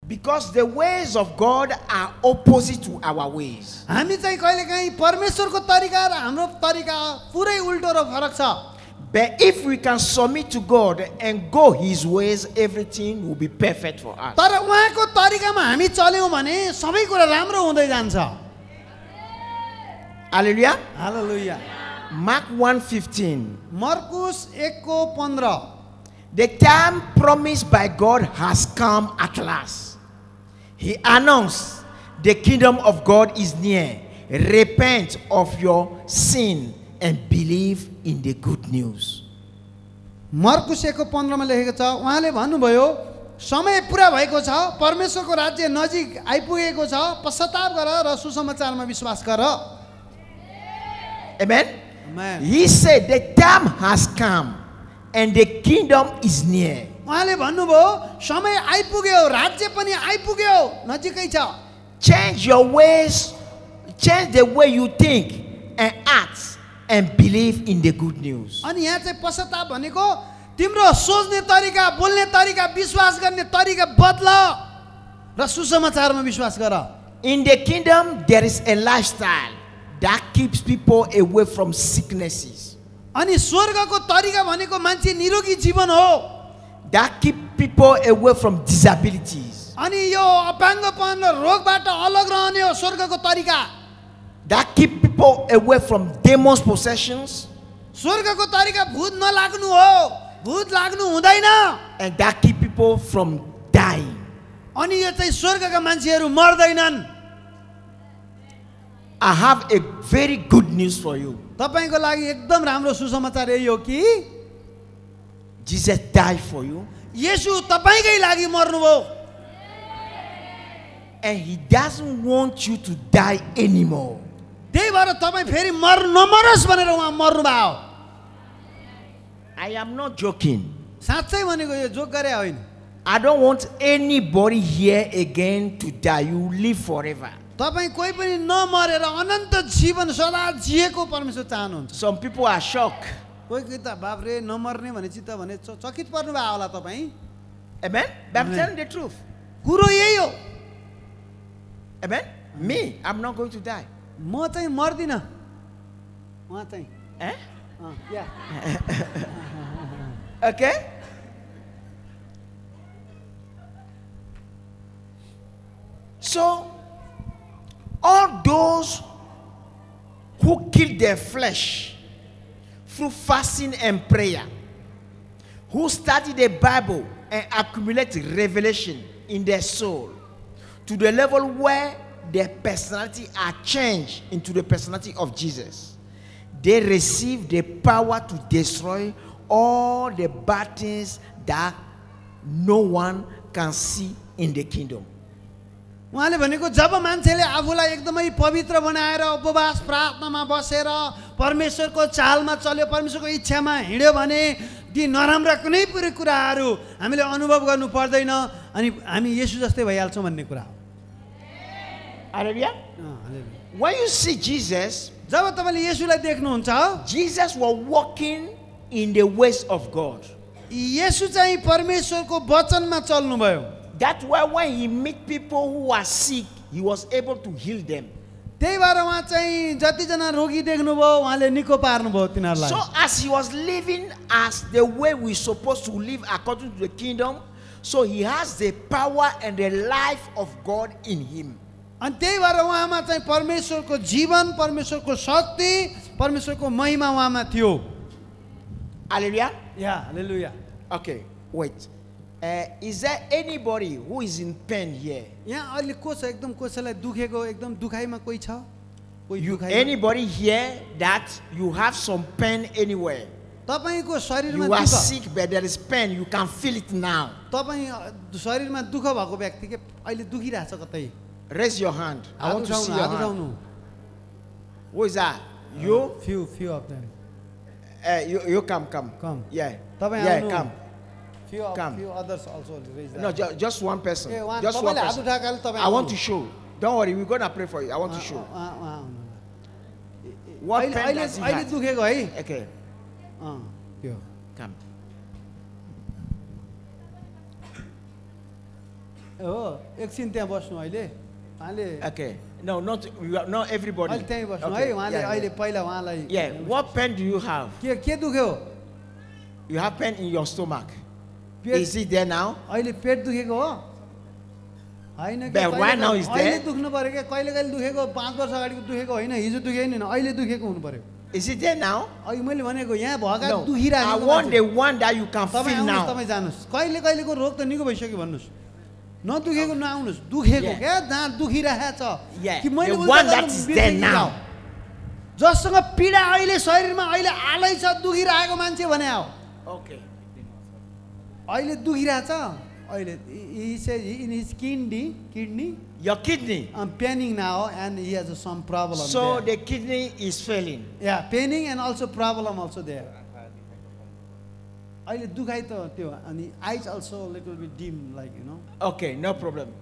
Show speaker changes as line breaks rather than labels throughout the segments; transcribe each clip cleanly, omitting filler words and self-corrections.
Because the ways of God are opposite to our ways.
हामी चाहिँ कहिलेकाहीँ परमेश्वरको तरिका र हाम्रो तरिका पुरै उल्टो र फरक छ।
But if we can submit to God and go His ways, everything will be perfect for us.
तर उहाँको तरिकामा हामी चल्यौँ भने सबै कुरा राम्रो हुँदै जान्छ।
Hallelujah.
Hallelujah.
Mark 1:15.
मर्कुस 1:15।
The time promised by God has come at last. He announced, the kingdom of God is near. Repent of your sin and believe in the good news.
मर्कुस 1:15 मा लेखेको छ, उहाँले भन्नुभयो समय पुरा भएको छ, परमेश्वरको राज्य नजिक आइपुगेको छ, पश्चाताप गर र सुसमाचारमा विश्वास गर।
Amen.
Amen.
He said the time has come and the kingdom is near.
उहाँले भन्नुभयो समय आइपुग्यो, राज्य पनि आइपुग्यो, नजिकै छ।
Change your ways, change the way you think and act and believe in the good news.
अनि यहाँ चाहिँ पश्चाताप भनेको तिम्रो सोच्ने तरिका, बोल्ने तरिका, विश्वास गर्ने तरिका बदल र सुसमाचारमा विश्वास गर।
In the kingdom there is a lifestyle that keeps people away from sicknesses.
अनि स्वर्गको तरिका भनेको मान्छे निरोगी जीवन हो।
That keep people away from disabilities.
अनि यो अपाङ्गपन र रोगबाट अलग रहने हो स्वर्गको तरिका।
That keep people away from demons possessions.
स्वर्गको तरिका भूत नलाग्नु हो, भूत लाग्नु हुँदैन।
And that keep people from dying.
अनि यो चाहिँ स्वर्गका मान्छेहरू मर्दैनन्।
I have a very good news for you.
तपाईको लागि एकदम राम्रो सुसमाचार यही हो कि
Jesus died for you.
येशू तपाईकै लागि मर्नुभयो।
And He doesn't want you to die anymore.
त्यही भएर तपाईँ फेरि नमरोस् भनेर उहाँ मर्नुभयो।
I am not joking.
साँच्चै भनेको यो जोक गरे होइन।
I don't want anybody here again to die. You live forever.
तपाईँ कोही पनि नमरेर अनन्त जीवन सदा जिएको परमेश्वर चाहनुहुन्छ।
Some people are shocked.
कोही त बाबरे नमर्ने भने चित्त भने चकित पर्नु भयो होला तपाईँ।
Amen? But I'm
Amen.
telling the truth.
कुरो यही हो।
Amen? Me, I'm not going to die.
म चाहिँ मर्दिनँ। उहाँ चाहिँ
Eh?
या
Okay? So, all those who kill their flesh through fasting and prayer, who study the Bible and accumulate revelation in their soul to the level where their personality are changed into the personality of Jesus, they receive the power to destroy all the bad things that no one can see in the kingdom.
उहाँले भनेको जब मान्छेले आफूलाई एकदमै पवित्र बनाएर उपवास प्रार्थनामा बसेर परमेश्वरको चालमा चल्यो, परमेश्वरको इच्छामा हिँड्यो भने ती नराम्रा कुनै पनि कुराहरू हामीले अनुभव गर्नु पर्दैन अनि हामी येशू जस्तै भइहाल्छौँ भन्ने कुरा हो।
Hallelujah. When you see Jesus,
जब तपाईले येशूलाई देख्नुहुन्छ,
Jesus was walking in the ways of God.
येशू चाहिँ परमेश्वरको वचनमा चल्नुभयो।
That's why when He meet people who are sick, He was able to heal them.
त्यही भएर उहाँ चाहिँ जतिजना रोगी देख्नुभयो उहाँले निको पार्नुभयो तिनीहरूलाई।
So as He was living as the way we're supposed to live according to the kingdom, so He has the power and the life of God in Him.
अनि त्यही भएर उहाँमा चाहिँ परमेश्वरको जीवन, परमेश्वरको शक्ति, परमेश्वरको महिमा उहाँमा थियो।
Hallelujah.
या hallelujah.
Okay, wait. Is there anybody who is in pain here?
यहाँ अहिले को छ एकदम कसैलाई दुखेको एकदम दुखाइमा कोही छ? कोही दुखाइ?
Anybody here that you have some pain anywhere?
तपाईको शरीरमा
You are
दुख,
sick, but there is pain. You can feel it now.
तपाईँ शरीरमा दुख भएको व्यक्ति के अहिले दुखिरहेछ कतै?
Raise your hand. I want to see your
हात
hand.
उठाउनु।
Who is that? You?
Few of them.
You come.
Come.
Yeah.
तपाईँ
Yeah,
आउनु।
come.
Few others also raise their
No,
hand.
just one person.
ए, उहाँ-
Just one
तपाईँले हात
person.
उठाएकाले तपाईँ
I want
आउनु।
to show. Don't worry, we're going to pray for you. I want to show.
उहाँ आउनु।
What
अहिले
pain
अहिले
does he
अहिले
have?
दुखेको है?
Okay,
त्यो
come.
हो एकछिन त्यहाँ बस्नु अहिले उहाँले
Okay. No, not not everybody.
अहिले त्यहीँ बस्नु है
Okay,
उहाँले
yeah,
अहिले पहिला उहाँलाई
yeah. What pain do you have?
के दुख्यो
You have pain in your stomach.
Pet
Is it there now?
अहिले पेट दुखेको हो होइन
But right now it's
अहिले
there.
दुख्नु पर्यो क्या कहिले कहिले दुखेको 5 वर्ष अगाडिको दुखेको होइन हिजो दुखेको नि अहिले दुखेको हुनु पर्यो
Is it there now?
अहिले मैले भनेको यहाँ भएका
No. I
दुखिरहेको
want the one that you can
तपाईँ
feel
आउनुहोस्
now.
तपाईँ जानुहोस् कहिले कहिलेको रोग त निको भइसक्यो भन्नुहोस् नदुखेको नआउनुहोस् दुखेको
Yeah.
क्या जहाँ दुखिरहेछ
Yeah,
कि मैले
the
उल्टा
one
गर्नु
that is
बिर्सेँ
there
कि
now.
जाऊ। जससँग पीडा अहिले शरीरमा अहिले आलै छ दुखिरहेको मान्छे भने हो
Okay.
अहिले दुखिरहेछ अहिले he said in his kidney
Your kidney.
paining now and he has some problem
So
there.
the kidney is failing.
Yeah, paining and also problem also there. अहिले दुखाइ त त्यो अनि eyes also little bit dim like you know.
Okay, no problem.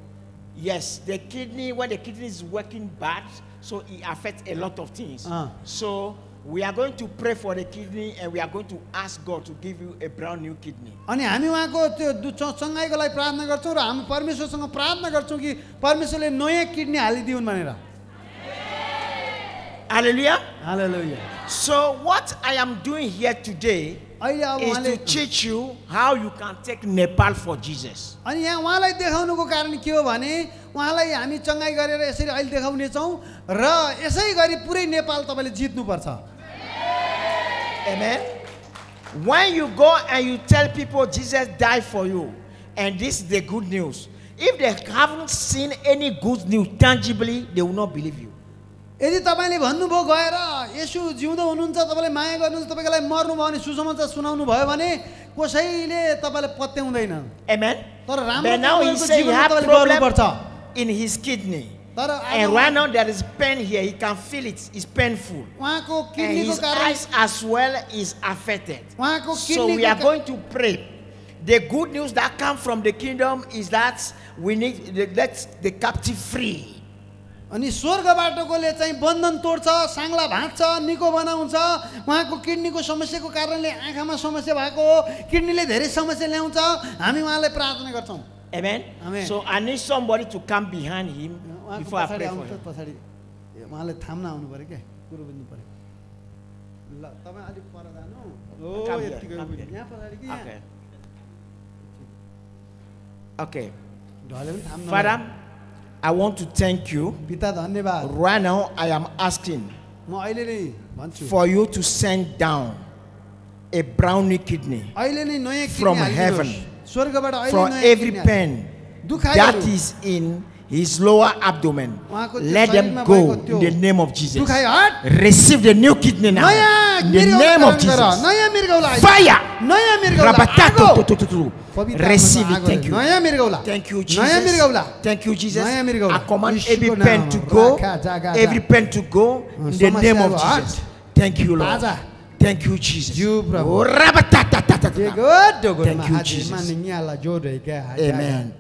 Yes, the kidney, when the kidney is working bad, so it affects a lot of things. So we are going to pray for the kidney and we are going to ask God to give you a brand new kidney.
अनि हामी उहाँको त्यो चङ्गाइको लागि प्रार्थना गर्छौँ र हामी परमेश्वरसँग प्रार्थना गर्छौँ कि परमेश्वरले नयाँ किडनी हालिदिउन् भनेर
Hallelujah.
Hallelujah
So what I am doing here today
अहिले अब
is
उहाँले
to teach you how you can take Nepal for Jesus.
अनि यहाँ उहाँलाई देखाउनुको कारण के हो भने उहाँलाई हामी चङ्गाइ गरेर यसरी अहिले देखाउनेछौँ र यसै गरी पुरै नेपाल तपाईँले जित्नुपर्छ
Amen. When you go and you tell people Jesus died for you, and this is the good news, if they haven't seen any good news tangibly, they will not believe you.
यदि तपाईँले भन्नुभयो गएर यसु जिउँदो हुनुहुन्छ तपाईँले माया गर्नुहुन्छ तपाईँको लागि मर्नुभयो भने सुसमाचार सुनाउनु भयो भने कसैले तपाईँलाई पत्याउँदैन
Amen.
तर राम्रो
But now he
तपाईँको
said he
जीवनमा
had
तपाईँले
problem
गर्नुपर्छ
in his kidney.
तर
And right now there is pain here. He can feel it. It's painful.
उहाँको
And
किडनीको
his
कारण
eyes as well is affected.
उहाँको
So we
किडनीको
are going to pray. The good news that comes from the kingdom is that we need to let the captive free.
अनि स्वर्गबाटकोले चाहिँ बन्धन तोड्छ साङ्ला भाँच्छ निको बनाउँछ उहाँको किडनीको समस्याको कारणले आँखामा समस्या भएको हो किडनीले धेरै समस्या ल्याउँछ हामी उहाँलाई प्रार्थना गर्छौँ
Amen.
Amen.
So I need somebody to come behind him
उहाँको
before I
पछाडि
pray for
आउनु
him.
त पछाडि उहाँलाई थाम्न आउनु पऱ्यो क्या कुरो बुझ्नु पऱ्यो ल तपाईँ अलिक पर जानु हो
Come here,
यतिकै
come here.
यहाँ पछाडि कि यहाँ
Okay. Okay.
ढले पनि थाम्न
Father, I want to thank you.
पिता धन्यवाद
Right now, I am asking
म अहिले नै भन्छु
for you to send down a brownie kidney
अहिले नै नयाँ
from
किडनी
heaven
हालिदिनुहोस्। स्वर्गबाट अहिले
for
नयाँ
every
kidney
pain
दुखाइहरू
that is in his lower abdomen.
उहाँको त्यो
Let them
शरीरमा
go
भएको
in
त्यो
the name of Jesus.
दुखाइ हट
Receive the new kidney now.
नयाँ
In the
मृगौला
name of
धारण गर
Jesus.
नयाँ मृगौला
Fire.
नयाँ मृगौला आगो।
Rabatatototototo.
पवित्र
Receive
आत्माको
it. Thank
आगो।
you.
नयाँ मृगौला
Thank you,
नयाँ
Jesus.
मृगौला
Thank you, Jesus.
नयाँ मृगौला
I command
यीशुको
every pain to
नाममा
go.
राखा जागा
Every pain to go in the name of
समस्याहरू
Jesus. Thank you, Lord.
ताजा
Thank you, Jesus.
ज्यू प्रभु।
Oh, rabatatatata.
Thank
you, Jesus. Amen.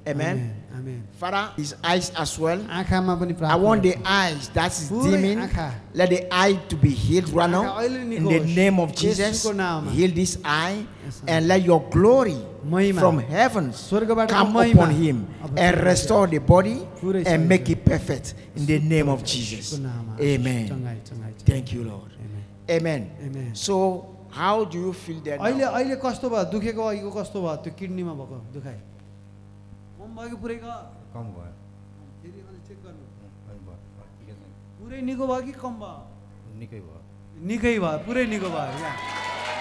Amen.
Amen
Father, his eyes as well.
आँखामा पनि
I
प्रार्थना
want the eyes that is
पुरै
dimming.
आँखा।
Let the eye to be healed right now.
आँखा अहिले
In
निको
the
होस्।
name of Jesus,
येशूको नाममा।
heal this eye
Yes, sir.
and let your glory
महिमा
from heaven
स्वर्गबाट
come
महिमा
upon him
अब
and
चढाइदियोस्।
restore the body
पुरै
and
शरीर।
make it perfect in the name of Jesus.
येशूको नाममा।
Amen.
चङ्गाइ, चङ्गाइ, चङ्गाइ।
Thank you, Lord.
Amen.
Amen.
Amen.
So, how do you feel that
अहिले
now?
अहिले कस्तो भयो दुखेको अघिको कस्तो भयो त्यो किडनीमा भएको दुखाइ कम भयो कि पुरै गयो
कम भयो
फेरि अलि चेक गर्नु
अनि भयो ठिकै छ
पुरै निको भयो कि कम भयो
निकै भयो
निकै भयो पुरै निको भयो क्या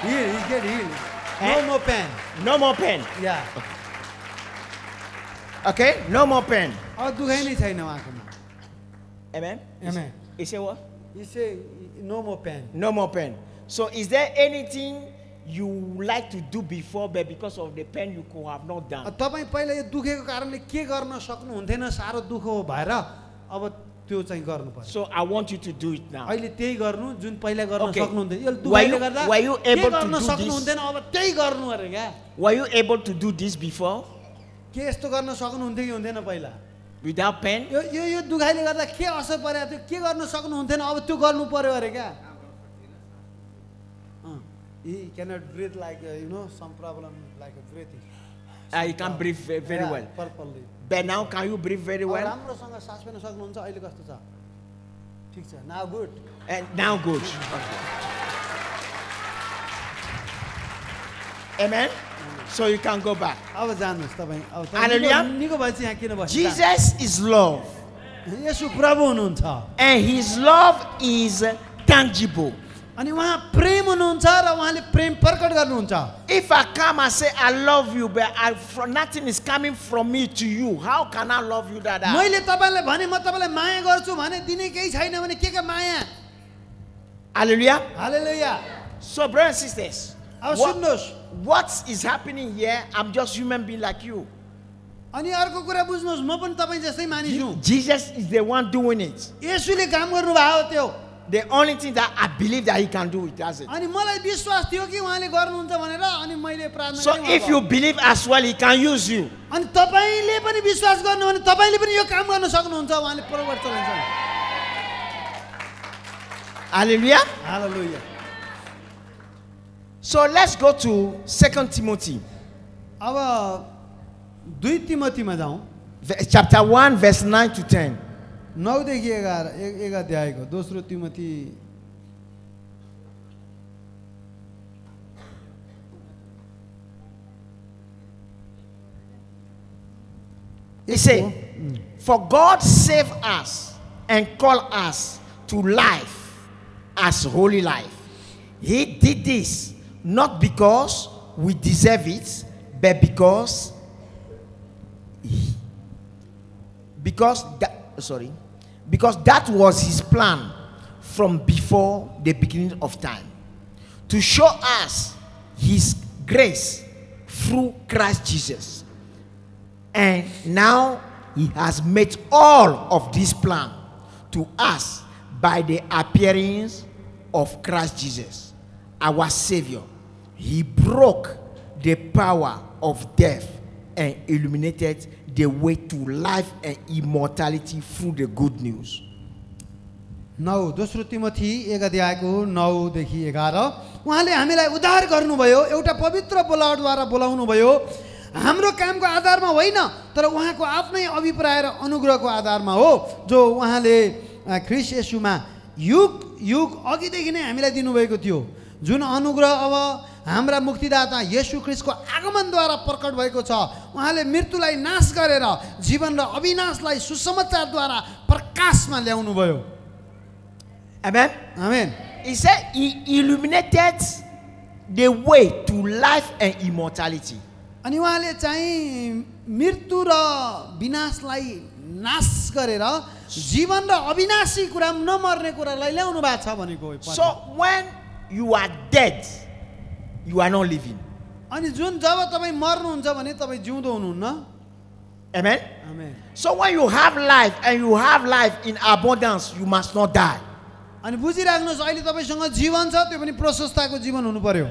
heal is get heal no
Eh?
More pain
No more pain.
या
Okay? No more pain.
अब दुखाइ नै छैन उहाँकोमा
Amen.
Amen.
You say what?
यसै no more pain
No more pain. So, is there anything you would like to do before, but because of the pain you could have not done?
तपाईँ पहिला यो दुखेको कारणले के गर्न सक्नुहुन्थेन साह्रो दुःख भएर अब त्यो चाहिँ गर्नु पर्छ
So, I want you to do it now.
अहिले त्यही गर्नु जुन पहिला गर्न
Okay.
सक्नुहुन्थेन यो
Were
दुखाइले
you-
गर्दा
were you
के
able to
गर्न
do this?
सक्नुहुन्थेन अब त्यही गर्नु अरे क्या
Were you able to do this before
के यस्तो गर्न सक्नुहुन्थ्यो कि हुन्थेन पहिला
without pain?
यो यो यो दुखाइले गर्दा के असर परेको थियो के गर्न सक्नुहुन्थेन अब त्यो गर्नु पर्यो अरे क्या he cannot breathe like some problem like a breathing
You can't breathe very well.
पर्पलली
But now, can you breathe very well?
राम्रोसँग सास फेर्न सक्नुहुन्छ अहिले कस्तो छ ठिक छ now good
And now, good. Okay. Amen. So you can go back.
अब जानुहोस् तपाईँ अब
Hallelujah.
निको भएपछि यहाँ किन बस्नु
Jesus is love,
यसो प्रभु हुनुहुन्छ
and His love is tangible.
अनि उहाँ प्रेम हुनुहुन्छ र उहाँले प्रेम प्रकट गर्नुहुन्छ
If I come and say I love you, but nothing is coming from me to you, how can I love you that?
मैले तपाईँलाई भने म तपाईँलाई माया गर्छु भने दिने केही छैन भने के माया
Hallelujah.
Hallelujah
So, brothers and sisters,
अब सुन्नुहोस्
what is happening here? I'm just human being like you.
अनि अर्को कुरा बुझ्नुहोस् म पनि तपाईँ जस्तै मानिस हुँ
Jesus is the one doing it.
येशूले काम गर्नुभएको हो त्यो
The only thing that I believe that He can do it, that's it.
अनि मलाई विश्वास थियो कि उहाँले गर्नुहुन्छ भनेर अनि मैले प्रार्थना
So
गरेँ
if you believe as well, He can use you.
अनि तपाईँले पनि विश्वास गर्नु भने तपाईँले पनि यो काम गर्न सक्नुहुन्छ उहाँले प्रवर्त चलाउँछ
Hallelujah.
Hallelujah
So let's go to 2 Timothy
अब 2 तिमोथीमा जाउँ
chapter 1, verse 9 to 10.
9 देखि 11 एक अध्यायको दोस्रो Timothy
He said, "For God saved us and called us to life as holy life. He did this not because we deserve it, but because that was His plan from before the beginning of time, to show us His grace through Christ Jesus. And now He has made all of this plan to us by the appearance of Christ Jesus, our Savior. He broke the power of death and illuminated the way to life and immortality through the good news."
9 दोस्रो तिमोथी 1 अध्यायको 9 देखि 11 उहाँले हामीलाई उद्धार गर्नुभयो एउटा पवित्र बोलावटद्वारा बोलाउनु भयो हाम्रो कामको आधारमा होइन तर उहाँको आफ्नै अभिप्राय र अनुग्रहको आधारमा हो जो उहाँले ख्रीष्ट येशूमा युग युग अघिदेखि नै हामीलाई दिनुभएको थियो जुन अनुग्रह अब हाम्रा मुक्तिदाता येशू ख्रीष्टको आगमनद्वारा प्रकट भएको छ उहाँले मृत्युलाई नाश गरेर जीवन र अविनाशलाई सुसमाचारद्वारा प्रकाशमा ल्याउनु भयो
Amen.
Amen
He said He illuminated the way to life and immortality.
अनि उहाँले चाहिँ मृत्यु र विनाशलाई नाश गरेर जीवन र अविनाशी कुरा नमर्ने कुरालाई ल्याउनु भएको छ भनेको
So when you are dead, you are not living.
अनि जुन जब तपाईँ मर्नुहुन्छ भने तपाईँ जिउँदो हुनुहुन्न
Amen.
Amen
So when you have life and you have life in abundance, you must not die.
अनि बुझिराख्नुहोस् अहिले तपाईँसँग जीवन छ त्यो पनि प्रशस्तताको जीवन हुनु पर्यो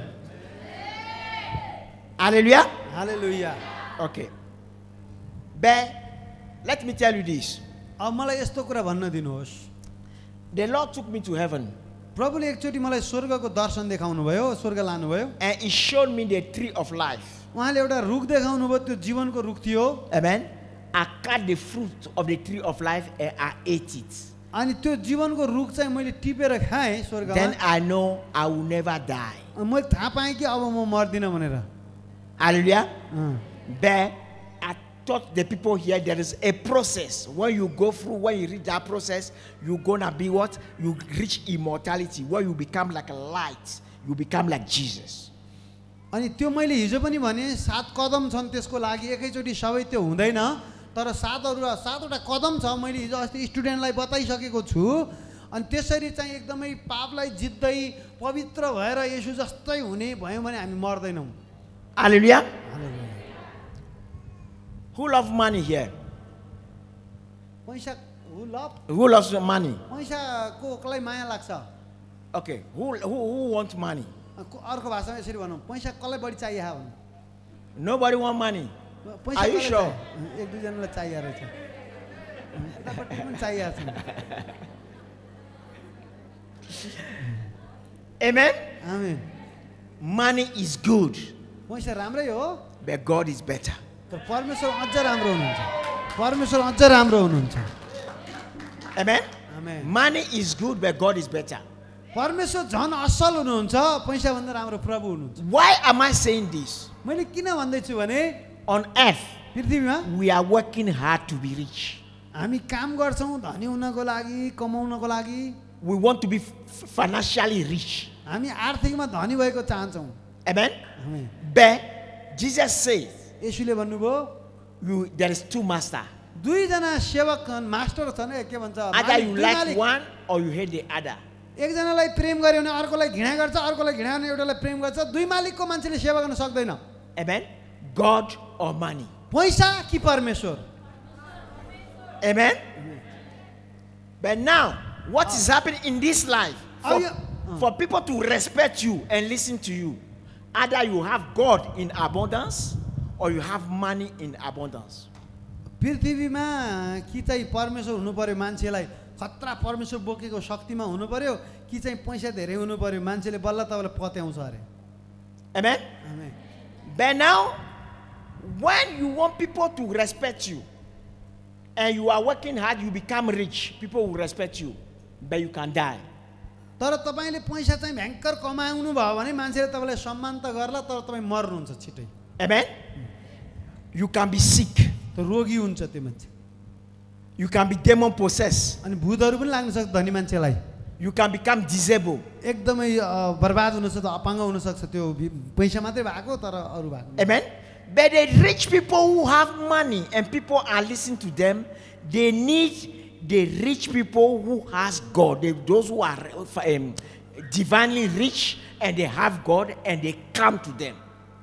Hallelujah.
Hallelujah
Okay. But let me tell you this.
अब मलाई यस्तो कुरा भन्न दिनुहोस्
The Lord took me to heaven
प्रभुले एकचोटि मलाई स्वर्गको दर्शन देखाउनु भयो स्वर्ग लानुभयो
and He showed me the tree of life.
उहाँले एउटा रुख देखाउनु भयो त्यो जीवनको रुख थियो
Amen. I cut the fruit of the tree of life and I ate it.
अनि त्यो जीवनको रुख चाहिँ मैले टिपेर खाएँ स्वर्गमा
Then I know I will never die.
मैले थाहा पाएँ कि अब म मर्दिनँ भनेर
Hallelujah. But I taught the people here there is a process. When you go through, when you reach that process, you're gonna be what? You reach immortality, where you become like a light. You become like Jesus.
अनि त्यो मैले हिजो पनि भने 7 कदम छन् त्यसको लागि एकैचोटि सबै त्यो हुँदैन तर 7वटा कदम छ मैले हिजो अस्ति स्टुडेन्टलाई बताइसकेको छु अनि त्यसरी चाहिँ एकदमै पापलाई जित्दै पवित्र भएर येशू जस्तै हुने भयो भने हामी मर्दैनौँ
Hallelujah. Who loves money here?
पैसा
Who loves money?
पैसाको कसलाई माया लाग्छ
Okay. Who wants money?
अर्को भाषामा यसरी भनौँ पैसा कसलाई बढी चाहिए भन्नु
Nobody wants money.
पैसा
Are you
कसलाई
sure?
चाहियो? एक दुईजनालाई चाहिएको रहेछ यतापट्टि पनि चाहिएको छ
Amen.
Amen
Money is good,
पैसा राम्रै हो
but God is better.
तर परमेश्वर अझ राम्रो हुनुहुन्छ परमेश्वर अझ राम्रो हुनुहुन्छ
Amen?
Amen
Money is good, but God is better.
परमेश्वर झन् असल हुनुहुन्छ पैसा भन्दा राम्रो प्रभु हुनुहुन्छ
Why am I saying this?
मैले किन भन्दैछु भने
On earth,
पृथ्वीमा
we are working hard to be rich.
हामी काम गर्छौँ धनी हुनको लागि कमाउनको लागि
We want to be financially rich.
हामी आर्थिकमा धनी भएको चाहन्छौँ
Amen?
Amen
But Jesus says,
यसुले भन्नुभयो
there is two masters.
दुईजना सेवक मास्टर छन् के भन्छ
Either you
दुई
like
मालिक।
one or you hate the other.
एकजनालाई प्रेम गर्यो भने अर्कोलाई घृणा गर्छ अर्कोलाई घृणा गर्ने एउटालाई प्रेम गर्छ दुई मालिकको मान्छेले सेवा गर्न सक्दैन
Amen? God or money.
पैसा कि परमेश्वर
Amen? But now, what is happening in this life? For people to respect you and listen to you, either you have God in abundance or you have money in abundance.
पृथ्वीमा कि चाहिँ परमेश्वर हुनु पर्यो मान्छेलाई खतरा परमेश्वर बोकेको शक्तिमा हुनु पर्यो कि चाहिँ पैसा धेरै हुनु पर्यो मान्छेले बल्ल तपाईँलाई पत्याउँछ अरे
Amen?
Amen
But now, when you want people to respect you and you are working hard, you become rich, people will respect you, but you can die.
तर तपाईँले पैसा चाहिँ भयङ्कर कमाउनु भयो भने मान्छेले तपाईँलाई सम्मान त गर्ला तर तपाईँ मर्नुहुन्छ छिटै
Amen? You can be sick.
त रोगी हुन्छ त्यो मान्छे
You can be demon possessed.
अनि भूतहरू पनि लाग्न सक्छ धनी मान्छेलाई
You can become disabled.
एकदमै बर्बाद हुनसक्छ अपाङ्ग हुनसक्छ त्यो पैसा मात्रै भएको तर अरू भएको
Amen? But the rich people who have money and people are listening to them, they need the rich people who has God. Those who are divinely rich and they have God and they come to them.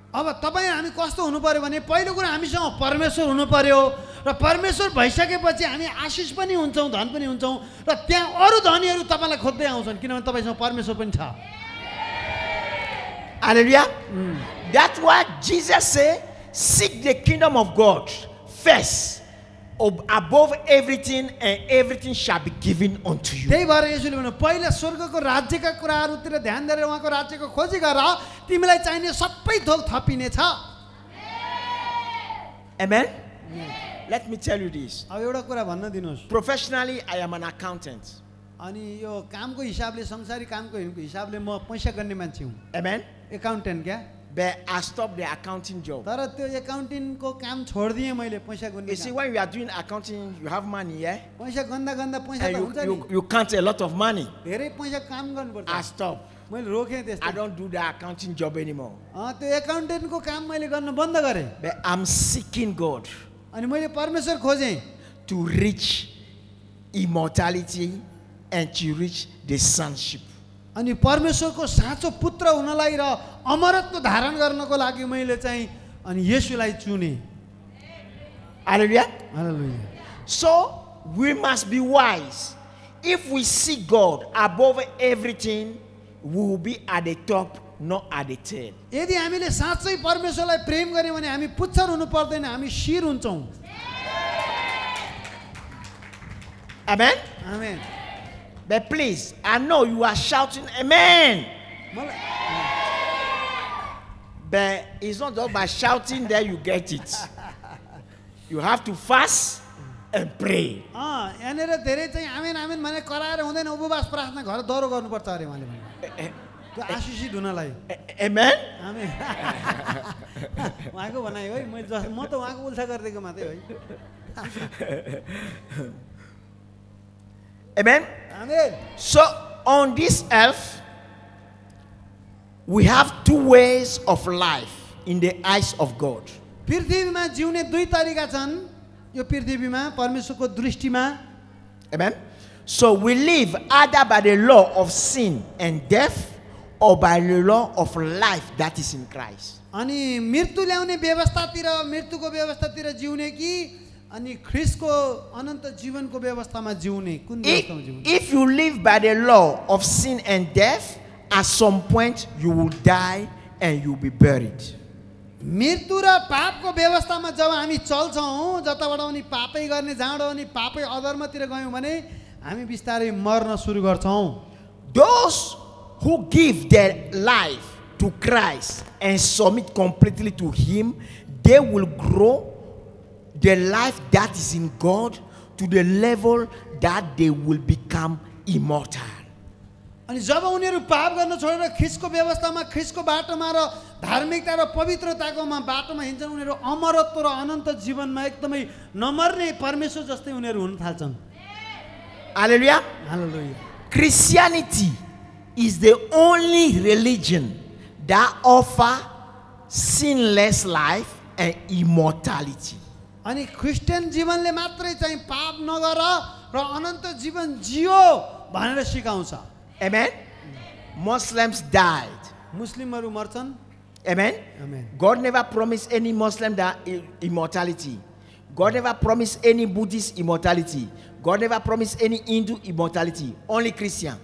अब तपाईँ हामी कस्तो हुनु पर्यो भने पहिलो कुरा हामीसँग परमेश्वर हुनु पर्यो र परमेश्वर भइसकेपछि हामी आशिष पनि हुन्छौँ धन पनि हुन्छौँ र त्यहाँ अरू धनीहरू तपाईँलाई खोज्दै आउँछन् किनभने तपाईँसँग परमेश्वर पनि छ
Hallelujah. That's why Jesus said, seek the kingdom of God first, above everything, and everything shall be given unto you.
त्यही भएर यसोले भन्नु पहिला स्वर्गको राज्यका कुराहरूतिर ध्यान दिएर उहाँको राज्यको खोजी गर तिमीलाई चाहिने सबै थोक थपिनेछ
Amen? Let me tell you this.
अब एउटा कुरा भन्न दिनुहोस्
Professionally, I am an accountant.
अनि यो कामको हिसाबले संसारी कामको हिसाबले म पैसा गर्ने मान्छे हुँ
Amen?
एकाउन्टेन्ट क्या
But I stopped the accounting job.
तर त्यो एकाउन्टिङको काम छोडिदिएँ मैले पैसा गुन्ने
You see, when you are doing accounting, you have money, yeah?
पैसा गन्दा गन्दा पैसा
And
त हुन्छ नि
you count a lot of money.
धेरै पैसा काम गर्नुपर्छ
I stopped.
मैले रोकेँ
I
त्यस्तो
don't do the accounting job anymore.
त्यो एकाउन्टेन्टको काम मैले गर्न बन्द गरेँ
But I'm seeking God
अनि मैले परमेश्वर खोजेँ
to reach immortality and to reach the sonship.
अनि परमेश्वरको साँचो पुत्र हुनलाई र अमरत्व धारण गर्नको लागि मैले चाहिँ अनि येशूलाई चुने
Hallelujah.
Hallelujah
So we must be wise. If we seek God above everything, we will be at the top, not at the tail.
यदि हामीले साँच्चै परमेश्वरलाई प्रेम गर्यौँ भने हामी पुच्छर हुनु पर्दैन हामी शिर हुन्छौँ
Amen?
Amen
But please, I know you are shouting amen.
मलाई
But it's not just by shouting that you get it. You have to fast and pray.
यहाँनिर धेरै चाहिँ आमेन आमेन भने कराएर हुँदैन उपवास प्रार्थना घर दह्रो गर्नुपर्छ अरे उहाँले भने त्यो आशिषित हुनलाई
Amen?
आमेन उहाँको भनाइ है म त उहाँको उल्था गरिदिएको मात्रै है
Amen?
Amen
So on this earth, we have two ways of life in the eyes of God.
पृथ्वीमा जिउने दुई तरिका छन् यो पृथ्वीमा परमेश्वरको दृष्टिमा
Amen? So we live either by the law of sin and death or by the law of life that is in Christ.
अनि मृत्यु ल्याउने व्यवस्थातिर मृत्युको व्यवस्थातिर जिउने कि अनि ख्रिस्टको अनन्त जीवनको व्यवस्थामा जिउने कुन व्यवस्थामा जिउने
If you live by the law of sin and death, at some point you will die and you will be buried.
मृत्यु र पापको व्यवस्थामा जब हामी चल्छौँ जताबाट पनि पापै गर्ने जहाँबाट पनि पापै अधर्मतिर गयौँ भने हामी बिस्तारै मर्न सुरु गर्छौँ
Those who give their life to Christ and submit completely to Him, they will grow the life that is in God to the level that they will become immortal.
अनि जब उनीहरू पाप गर्न छोडेर ख्रीष्टको व्यवस्थामा ख्रीष्टको बाटोमा र धार्मिकता र पवित्रताको बाटोमा हिँड्छन् उनीहरू अमरत्व र अनन्त जीवनमा एकदमै नमर्ने परमेश्वर जस्तै उनीहरू हुन थाल्छन्।
Hallelujah.
Hallelujah.
Christianity is the only religion that offer sinless life and immortality.
अनि क्रिस्चियन जीवनले मात्रै चाहिँ पाप नगर र अनन्त जीवन जियो भनेर सिकाउँछ।
Amen. Muslims died.
मुस्लिमहरू मर्छन्।
Amen.
Amen.
God never promised any Muslim that immortality. God never promised any Buddhist immortality. God never promised any Hindu immortality. Only Christian.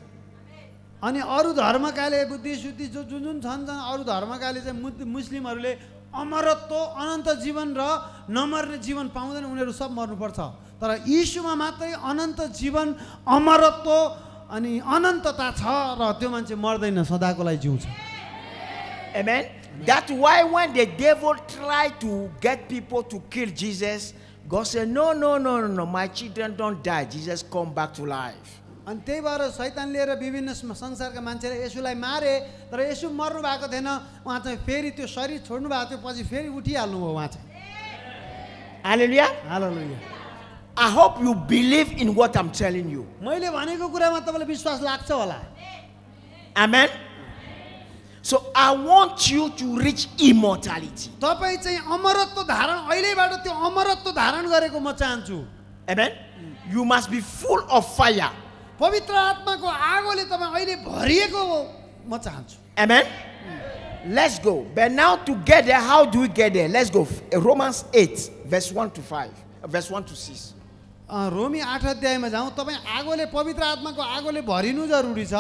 अनि अरू धर्मकाले बुद्धिस्ट जो जुन जुन छन् अरू धर्मकाले चाहिँ मुस्लिमहरूले अमरत्व अनन्त जीवन र नमर्ने जीवन पाउँदैन उनीहरू सब मर्नुपर्छ तर यीशुमा मात्रै अनन्त जीवन अमरत्व अनि अनन्तता छ र त्यो मान्छे मर्दैन सदाको लागि जिउँछ।
Amen. That's why when the devil tried to get people to kill Jesus, God said, no, my children don't die. Jesus come back to life.
अनि त्यही भएर शैतान लिएर विभिन्न संसारका मान्छेले येशूलाई मारे तर येशू मर्नु भएको थिएन उहाँ चाहिँ फेरि त्यो शरीर छोड्नु भएको थियो पछि फेरि उठिहाल्नु भयो उहाँ चाहिँ।
Hallelujah.
Hallelujah.
I hope you believe in what I'm telling you.
मैले भनेको कुरामा तपाईँलाई विश्वास लाग्छ होला।
Amen. So I want you to reach immortality.
तपाईँ चाहिँ अमरत्व धारण अहिलेबाट त्यो अमरत्व धारण गरेको म चाहन्छु।
Amen. You must be full of fire.
पवित्र आत्माको आगोले तपाईँ अहिले भरिएको म चाहन्छु।
Amen. Let's go. But now to get there, how do we get there? Let's go. Romans 8, verse 1 to 5. Verse 1 to 6.
रोमी 8 अध्यायमा जाउँ। तपाईँ आगोले पवित्र आत्माको आगोले भरिनु जरुरी छ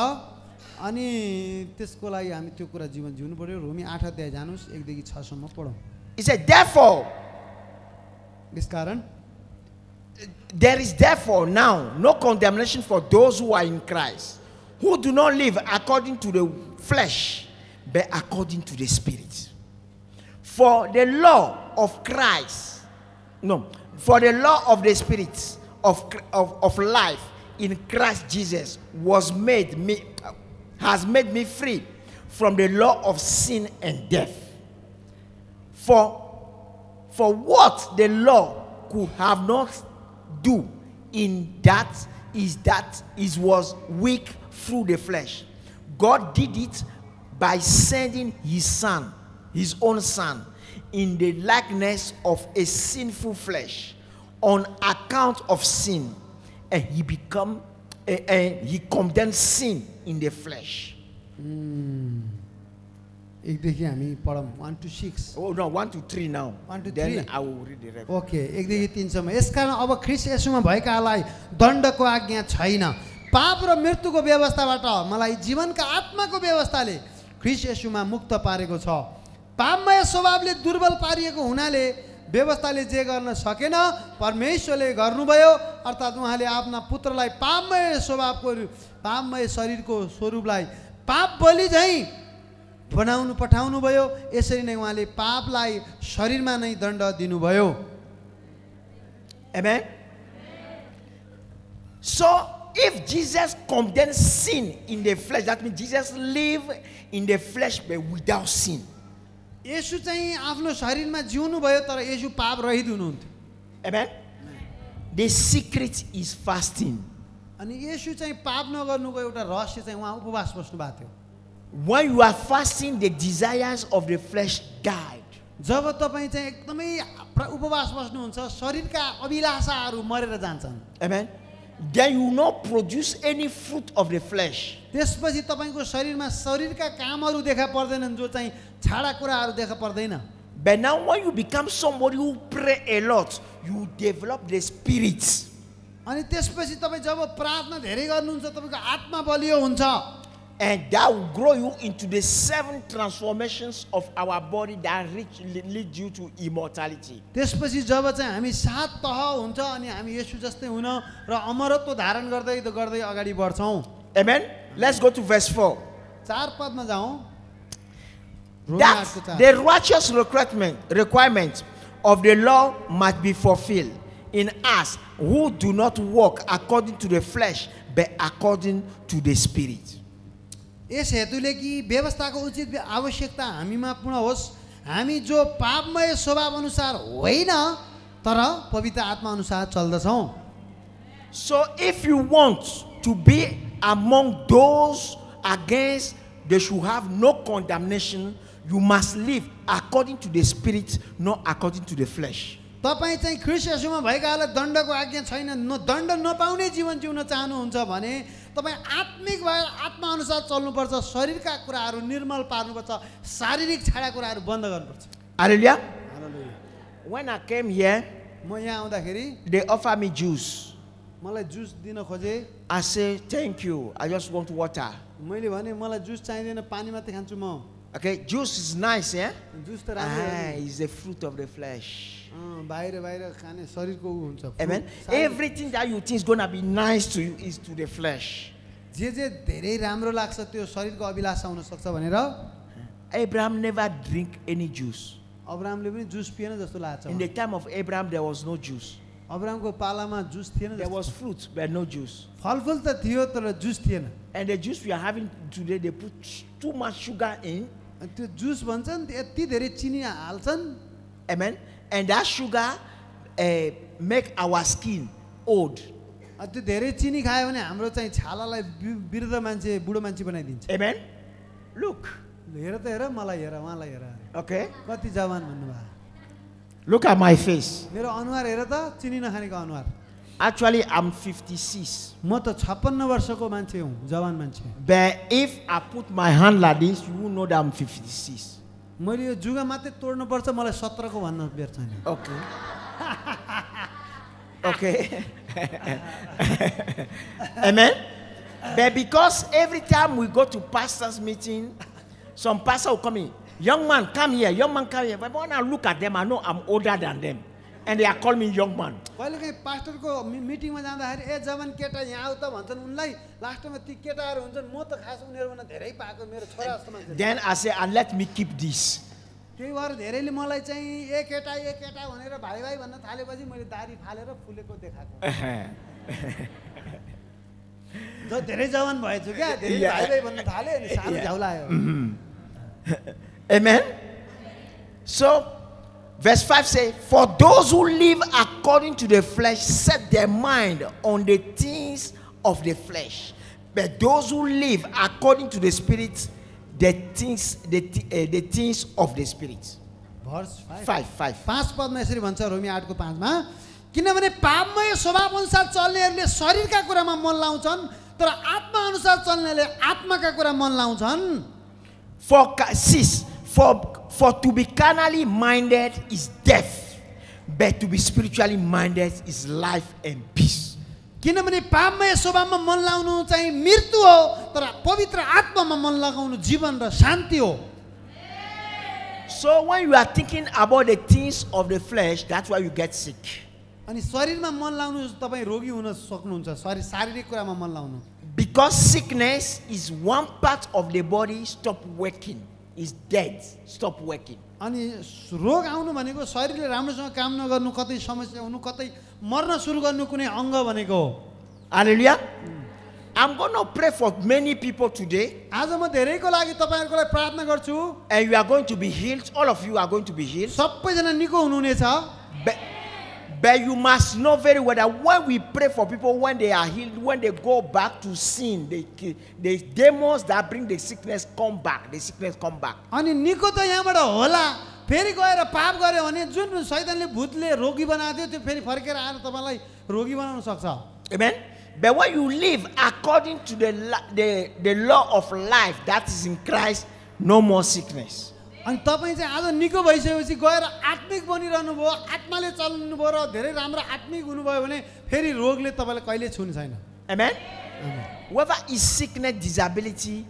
अनि त्यसको लागि हामी त्यो कुरा जीवन जिउनु पर्यो। रोमी 8 अध्याय जानुस् 1 देखि 6 सम्म पढौँ।
He said, therefore,
यसकारण
there is therefore now no condemnation for those who are in Christ, who do not live according to the flesh, but according to the Spirit. For the law of Christ, for the law of the Spirit of life in Christ Jesus has made me free from the law of sin and death. For what the law could have not do in that was weak through the flesh. God did it by sending his son, his own son, in the likeness of a sinful flesh on account of sin, and he condemned sin in the flesh.
1 देखि हामी पढौँ 1 to 6।
Oh no, 1 to 3 now.
1 to 3.
Then I will read the rest.
Okay 1 देखि 3 सम्म। यसकारण अब ख्रीष्ट येशूमा भएकालाई दण्डको आज्ञा छैन। पाप र मृत्युको व्यवस्थाबाट मलाई जीवनका आत्माको व्यवस्थाले ख्रीष्ट येशूमा मुक्त पारेको छ। पापमय स्वभावले दुर्बल पारिएको हुनाले व्यवस्थाले जे गर्न सकेन परमेश्वरले गर्नुभयो अर्थात् उहाँले आफ्ना पुत्रलाई पापमय स्वभावको पापमय शरीरको स्वरूपलाई पाप बलि झैं बनाउनु पठाउनु भयो। यसरी नै उहाँले पापलाई शरीरमा नै दण्ड दिनुभयो।
Amen. So if Jesus condemned sin in the flesh, that means Jesus lived in the flesh but without sin.
येशू चाहिँ आफ्नो शरीरमा जिउनु भयो तर येशू पाप रहित हुनुहुन्थ्यो।
Amen. The secret is fasting.
अनि येशू चाहिँ पाप नगर्नुको एउटा रहस्य चाहिँ उहाँ उपवास बस्नु भएको थियो।
When you are fasting, the desires of the flesh died.
जब तपाईँ चाहिँ एकदमै उपवास बस्नुहुन्छ शरीरका अभिलाषाहरू मरेर जान्छन्।
Amen. Then you will not produce any fruit of the flesh.
त्यसपछि तपाईको शरीरमा शरीरका कामहरू देखा पर्दैनन् जो चाहिँ छाडा कुराहरू देखा पर्दैन।
But now when you become somebody who pray a lot, you develop the spirit.
अनि त्यसपछि तपाईँ जब प्रार्थना धेरै गर्नुहुन्छ तपाईको आत्मा बलियो हुन्छ।
And that will grow you into the 7 transformations of our body that lead you to immortality.
त्यसपछि जब चाहिँ हामी 7 तह हुन्छ अनि हामी येशू जस्तै हुन र अमरत्व धारण गर्दै गर्दै अगाडि बढ्छौं।
Amen. Let's go to verse 4.
4 Padma जाउँ।
That the righteous requirement of the law must be fulfilled in us who do not walk according to the flesh, but according to the Spirit.
यस हेतुले कि व्यवस्थाको उचित आवश्यकता हामीमा पूर्ण होस्, हामी जो पापमय स्वभाव अनुसार होइन तर पवित्र आत्मा अनुसार चल्दछौँ।
So if you want to be among those against they should have no condemnation, you must live according to the Spirit, not according to the flesh.
तपाईँ चाहिँ ख्रीष्ट येशूमा भएकाहरूलाई दण्डको आज्ञा छैन, दण्ड नपाउने जीवन जिउन चाहनुहुन्छ भने तपाईँ आत्मिक भएर आत्मा अनुसार चल्नुपर्छ, शरीरका कुराहरू निर्मल पार्नुपर्छ, शारीरिक छाडा कुराहरू बन्द गर्नुपर्छ।
Hallelujah. When I came here,
म यहाँ आउँदाखेरि
they offered me juice.
मलाई जुस दिन खोजे,
I said, thank you. I just want water.
मैले भने मलाई जुस चाहिँदैन, पानी मात्रै खान्छु म।
Okay, juice is nice, yeah?
जुस त राम्रो हो।
It's the fruit of the flesh.
बाहिर बाहिर खाने शरीरको उ हुन्छ।
Amen. Everything that you think is going to be nice to you is to the flesh.
जे धेरै राम्रो लाग्छ त्यो शरीरको अभिलाषा हुन सक्छ भनेर
Abraham never drink any juice.
अब्राहमले पनि जुस पिएन जस्तो लाग्छ।
In the time of Abraham, there was no juice.
अब्राहमको पालामा जुस थिएन
There
जस्तो।
was fruit, but no juice.
फलफुल त थियो तर जुस थिएन।
And the juice we are having today, they put too much sugar in.
अनि त्यो जुस भन्छन् यति धेरै चिनी हाल्छन्।
Amen. And that sugar make our skin old.
त्यो धेरै चिनी खायो भने हाम्रो चाहिँ छालालाई वृद्ध मान्छे बुढो मान्छे बनाइदिन्छ।
Amen. Look.
हेर त हेर, मलाई हेर, उहाँलाई हेर,
Okay.
कति जवान भन्नुभयो।
Look at my face.
मेरो अनुहार हेर त, चिनी नखानेको अनुहार।
Actually, I'm 56.
म त 56 वर्षको मान्छे हुँ, जवान मान्छे।
But if I put my hand like this, you will know that I'm 56.
मैले यो जुगा मात्रै तोड्नु पर्छ, मलाई 17 को भन्न बेर छैन।
Okay. Okay. Amen. But because every time we go to pastors' meeting, some pastor will come in. Young man, come here. Young man, come here. But when I look at them, I know I'm older than them. And they are calling me young man.
कहिलेकाहीँ पास्टरको मिटिङमा जाँदाखेरि ए जवान केटा यहाँ आऊ त भन्छन्, उनलाई लास्टमा ती केटाहरू हुन्छन्, म त खास उनीहरूभन्दा धेरै पाएको, मेरो छोरा जस्तो मान्छे।
Then I say, and let me keep this.
त्यही भएर धेरैले मलाई चाहिँ ए केटा भनेर भाइ भाइ भन्न थालेपछि मैले दाढी फालेर फुलेको देखाएको। जो धेरै जवान भएछु क्या, धेरै भाइ भाइ भन्न थाले अनि सानो झ्याउला आयो।
Amen. So, verse 5 says, for those who live according to the flesh set their mind on the things of the flesh. But those who live according to the Spirit, the things of the Spirit.
Verse
5.
5 Padma यसरी भन्छ रोमी 8 को 5 मा, किनभने पापमय स्वभाव अनुसार चल्नेहरूले शरीरका कुरामा मन लाउँछन्, तर आत्मा अनुसार चल्नेले आत्माका कुरा मन लाउँछन्।
For to be carnally minded is death, but to be spiritually minded is life and peace.
किनभने पापमय स्वभावमा मन लाउनु चाहिँ मृत्यु हो, तर पवित्र आत्मामा मन लगाउनु जीवन र शान्ति हो।
So when you are thinking about the things of the flesh, that's why you get sick.
अनि शरीरमा मन लाउनु तपाईँ रोगी हुन सक्नुहुन्छ, शारीरिक कुरामा मन लाउनु।
Because sickness is one part of the body stop working, is dead, stop working.
अनि रोग आउनु भनेको शरीरले राम्रोसँग काम नगर्नु, कतै समस्या हुनु, कतै मर्न सुरु गर्नु कुनै अङ्ग भनेको हो।
Hallelujah. I'm going to pray for many people today.
आज म धेरैको लागि तपाईहरुको लागि प्रार्थना गर्छु।
And you are going to be healed. All of you are going to be healed.
सबैजना निको हुनुहुनेछ।
But you must know very well that when we pray for people, when they are healed, when they go back to sin, the demons that bring the sickness come back. The sickness come back.
अनि निको त यहाँबाट होला, फेरि गएर पाप गर्यो भने जुन शैतानले भूतले रोगी बनाएको थियो त्यो फेरि फर्केर आएर तपाईलाई रोगी बनाउन सक्छ।
Amen. But when you live according to the law of life that is in Christ, no more sickness.
अनि तपाईं चाहिँ आज निको भइसकेपछि गएर आत्मिक बनिरहनु भयो, आत्माले चल्नु भयो र धेरै राम्रो आत्मिक हुनुभयो भने फेरि रोगले तपाईलाई कहिले छुने छैन।
Amen. Whether is sickness, disability,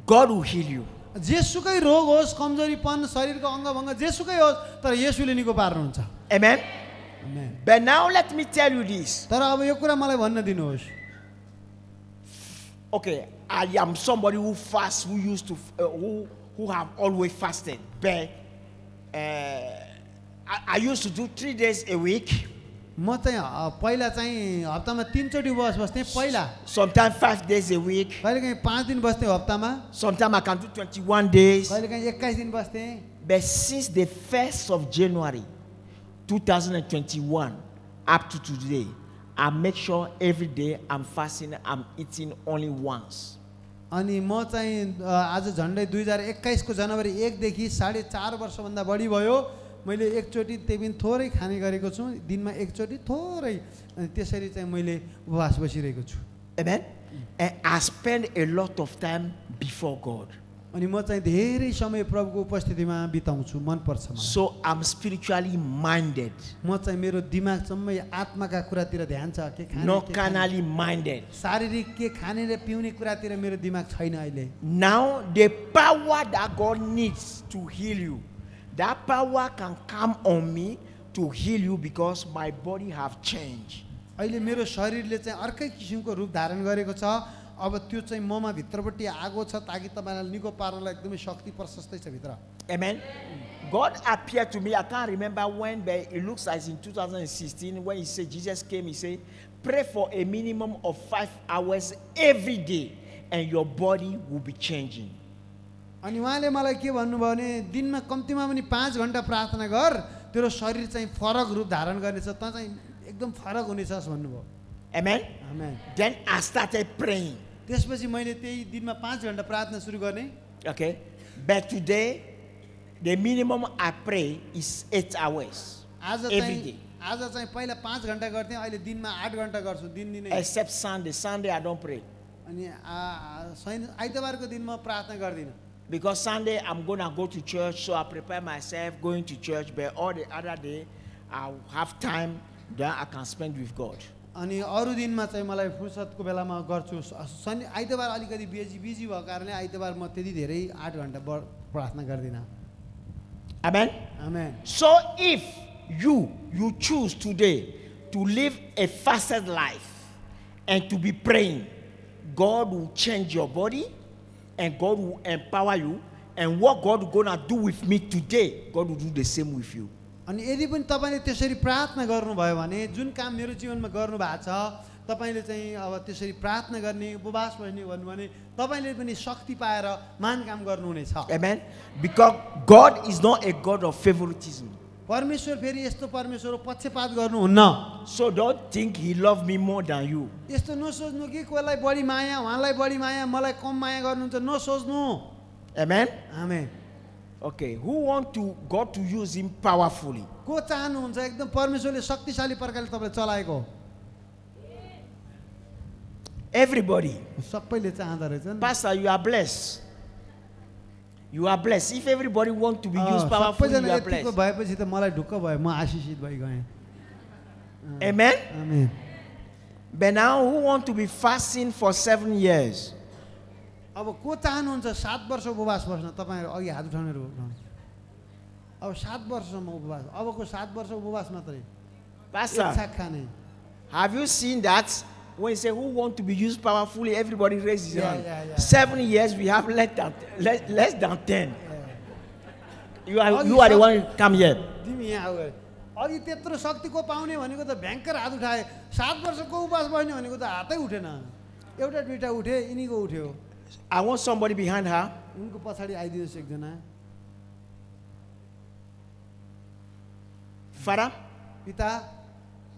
God will heal you.
जेसुकै रोग होस्, कमजोरीपन, शरीरको अङ्गभङ्ग जेसुकै होस्, तर येशूले निको पार्नुहुन्छ।
Amen.
Amen.
But now let me tell you this.
तर अब यो कुरा मलाई भन्न दिनुहोस्।
Okay, I am somebody who fasts, who used to who have always fasted. But I used to do 3 days a week,
म चाहिँ पहिला चाहिँ हप्तामा 3 चोटि उपवास बस्थेँ पहिला
sometimes 5 days a week,
कहिलेकाहीँ 5 दिन बस्थेँ हप्तामा
sometimes I can do 21 days.
कहिलेकाहीँ 21 दिन बस्थेँ
But since the 1st of January 2021 up to today, I make sure every day I'm fasting, I'm eating only once.
अनि म चाहिँ आज झन्डै 2021 को जनवरी 1 देखि 4.5 वर्षभन्दा बढी भयो मैले एकचोटि त्यही पनि थोरै खाने गरेको छु दिनमा एकचोटि थोरै अनि त्यसरी चाहिँ मैले उपवास बसिरहेको छु
Amen. And I spend a lot of time before God.
अनि म चाहिँ धेरै समय प्रभुको उपस्थितिमा बिताउँछु मन पर्छ मलाई
So I'm spiritually minded,
म चाहिँ मेरो दिमाग सम्मै आत्माका कुरातिर ध्यान छ के खाने
not
के खाने।
carnally minded.
शारीरिक के खाने र पिउने कुरातिर मेरो दिमाग छैन अहिले
Now the power that God needs to heal you, that power can come on me to heal you because my body have changed.
अहिले मेरो शरीरले चाहिँ अर्कै किसिमको रूप धारण गरेको छ अब त्यो चाहिँ ममा भित्रपट्टि आगो छ ताकि तपाईलाई निको पार्नलाई एकदमै शक्ति प्रशस्तै छ भित्र
Amen. God appeared to me. I can't remember when, but it looks like in 2016 when he said Jesus came. He said, "Pray for a minimum of 5 hours every day, and your body will be changing."
अनि उहाँले मलाई के भन्नुभयो भने दिनमा कम्तीमा पनि 5 घण्टा प्रार्थना गर तेरो शरीर चाहिँ फरक रूप धारण गर्नेछ त चाहिँ एकदम फरक हुनेछस् भन्नुभयो
Amen.
Amen
Then I started praying.
त्यसपछि मैले त्यही दिनमा 5 घण्टा प्रार्थना सुरु गर्ने
Okay, but today the minimum I pray is 8 hours
आज
every
चाहिँ
day,
आज चाहिँ पहिला 5 घण्टा गर्थेँ अहिले दिनमा 8 घण्टा गर्छु दिनदिनै
except Sunday. Sunday I don't pray
अनि आइतबारको दिन म प्रार्थना गर्दिनँ
because Sunday I'm gonna go to church, so I prepare myself going to church. But all the other day I'll have time that I can spend with God.
अनि अरू दिनमा चाहिँ मलाई फुर्सदको बेलामा गर्छु शनि आइतबार अलिकति बिजी भएको कारणले आइतबार म त्यति धेरै 8 घण्टा प्रार्थना गर्दिनँ
Amen.
Amen
So if you choose today to live a fasted life and to be praying, God will change your body and God will empower you. And what God is gonna do with me today, God will do the same with you.
अनि यदि पनि तपाईले त्यसरी प्रार्थना गर्नुभयो भने जुन काम मेरो जीवनमा गर्नु भएको छ तपाईले चाहिँ अब त्यसरी प्रार्थना गर्ने उपवास बस्ने भन्नु भने तपाईले पनि शक्ति पाएर महान काम गर्नुहुनेछ
Amen. Because God is not a God of favoritism.
परमेश्वर फेरि यस्तो परमेश्वर हो पक्षपात गर्नुहुन्न
So don't think He loves me more than you.
यस्तो नसोच्नु कि कोहीलाई बढी माया उहाँलाई बढी माया मलाई कम माया गर्नुहुन्छ नसोच्नु
Amen.
Amen
Okay. Who want to God to use Him powerfully?
को चाहनुहुन्छ एकदम परमेश्वरले शक्तिशाली प्रकारले तपाईलाई चलाएको
Everybody.
सबैले चाहँदो रहेछन्
Pastor, you are blessed. You are blessed. If everybody want to be used powerfully, you
सबैजना
are
यतिको
blessed.
भएपछि त मलाई ढुक्क भयो म आशिषित भइ गएँ
Amen.
Amen
But now, who want to be fasting for 7 years?
अब को चाहनुहुन्छ 7 वर्ष उपवास बस्न तपाईहरु अघि हात उठाउनेहरु अब 7 वर्षसम्म उपवास अबको 7 वर्ष उपवास मात्रै
Pastor,
छाक खाने
have you seen that? When you say who want to be used powerfully, everybody raises his hand.
Yeah.
7 years, we have less than 10. You are the one come here.
तिमी यहाँ आऊ अघि त्यत्रो शक्ति को पाउने भनेको त भयंकर हात उठाए 7 वर्षको उपवास बस्ने भनेको त हातै उठेन एउटा दुईटा उठे यिनीको उठ्यो
I want somebody behind her.
उनको पछाडी आइदिनुहोस् एकजना
Father,
पिता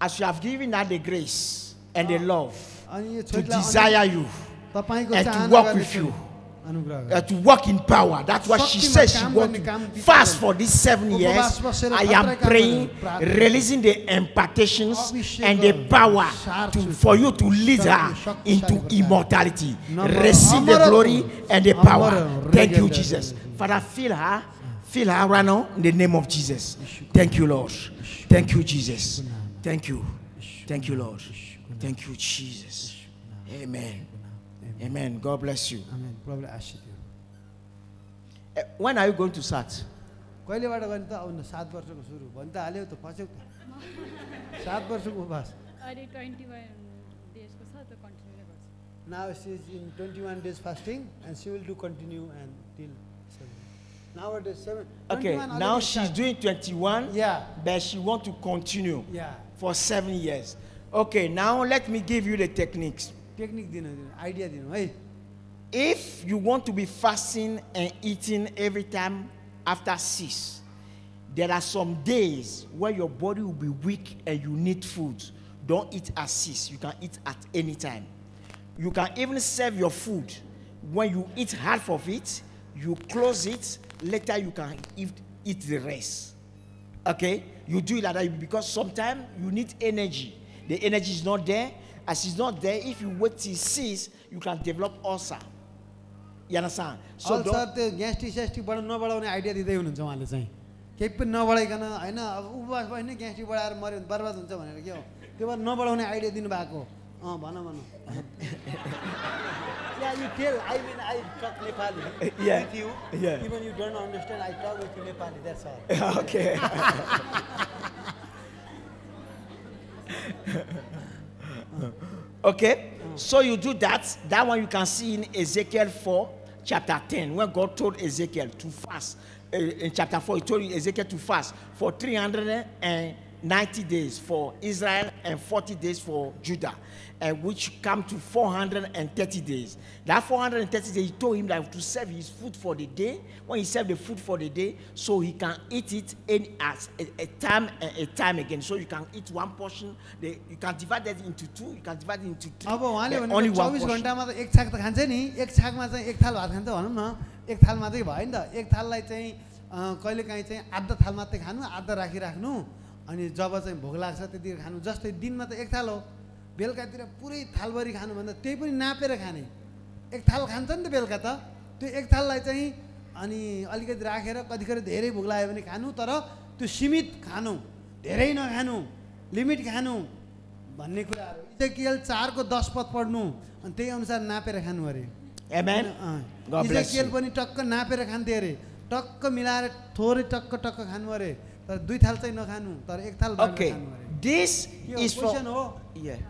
as you have given her the grace and the love
अनि यो
to
छोरीलाई
desire you
तपाईको
and to
चाहना
walk
गर्ने
with you,
अनुग्रह गर्नु।
to walk in power. That's what she says. She wants to fast for these 7 years. I am praying, releasing the impartations and the power for you to lead her into immortality. Receive the glory and the power. Thank you, Jesus. Father, fill her right now in the name of Jesus. Thank you, Lord. Thank you, Jesus. Thank you. Thank you, Lord. Thank you, Jesus. Amen. Amen. God bless you.
आमेन प्रभुले आशीष दिनु
When are you going to start?
कहिलेबाट गर्ने त अब 7 वर्षको सुरु भन् त हाल्यौ त फस्यौ त 7 वर्षको उपवास
अहिले 21 डेजको छ त कन्टिन्यू गर्छु
now she is in 21 days fasting and she will do continue and till 7 Nowadays, 7.
Okay,
21
now
already
she's
start.
doing 21,
Yeah.
but she want to continue
Yeah.
for 7 years. Okay, now let me give you the techniques.
Technique दिनु idea दिनु है.
If you want to be fasting and eating every time after 6, there are some days where your body will be weak and you need food. Don't eat at 6. You can eat at any time. You can even serve your food. When you eat half of it, you close it. Later you can eat the rest. Okay? You do it like that because sometimes you need energy. The energy is not there. As it's not there, if you wait till 6, you can develop ulcer. You understand? So
ulcer त्यो gastric सेस्ट्रिक नबढाउने idea दिँदै हुनुहुन्छ उहाँले चाहिँ. केही पनि नबढाइकन होइन अब उपवास भयो भने ग्यास्ट्रिक बढाएर मऱ्यो भने बर्बाद हुन्छ भनेर के हो. त्यो भएर नबढाउने आइडिया दिनुभएको. भन. Yeah, you tell. I mean, I talk Nepali
Yeah.
with you.
Yeah.
Even you don't understand, I talk with you Nepali. That's all.
Okay. Okay, so you do that. That one you can see in Ezekiel 4, chapter 10, when God told Ezekiel to fast. In chapter 4, he told Ezekiel to fast for 390 days for Israel and 40 days for Judah, which come to 430 days. That 430 days, he told him that to serve his food for the day. When he served the food for the day, so he can eat it as a time and a time again. So you can eat one portion. You can divide that into 2. You can divide it into 3.
अब उहाँले
but
भनेको
only one
24
portion.
घण्टामा त एक छाक त खान्छ नि. एक छाकमा चाहिँ एक थाल भात खान्छ भनौँ न. एक थाल मात्रै भयो नि त. एक थाललाई चाहिँ कहिलेकाहीँ चाहिँ आधा थाल मात्रै खानु, आधा राखिराख्नु. अनि जब चाहिँ भोक लाग्छ त्यतिखेर खानु. जस्तै दिनमा त एक थाल हो. बेलुकातिर पुरै थालभरि खानु भन्दा त्यही पनि नापेर खाने. एक थाल खान्छ नि त बेलुका त. त्यो एक थाललाई चाहिँ अनि अलिकति राखेर कतिखेर धेरै भोक लाग्यो भने खानु, तर त्यो सीमित खानु, धेरै नखानु, लिमिट खानु भन्ने कुराहरू. इजेकियल 4 को 10 पद पढ्नु अनि त्यही अनुसार नापेर खानु अरे.
Amen. God bless
Ezekiel
you.
पनि टक्क नापेर खान्थे अरे. टक्क मिलाएर थोरै टक्क खानु अरे. तर 2 थाल चाहिँ नखानु, तर एक थाल बाँडेर
Okay,
खानु अरे.
this
yo
is for.
Question हो.
Yeah.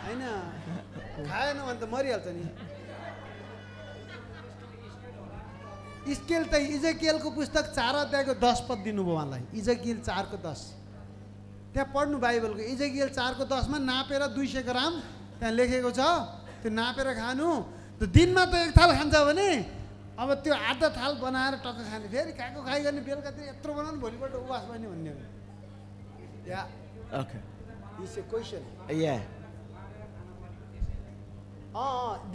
हैन खाएन भने त मरिहाल्छ नि. स्केल त इजेकियलको पुस्तक 4 अध्यायको 10 पद दिनुभयो उहाँलाई. इजेकियल 4 को 10 त्यहाँ पढ्नु बाइबलको. इजेकियल 4 को 10 मा नापेर 200 ग्राम त्यहाँ लेखेको छ. त्यो नापेर खानु. त्यो दिनमा त एक थाल खान्छ भने अब त्यो आधा थाल बनाएर टक्क खाने. फेरि खाएको खाइ गर्ने बेलुकातिर यत्रो बनाउनु भोलिपल्ट उपवास बन्ने भन्ने हो. या
Okay.
It's a question.
Yeah.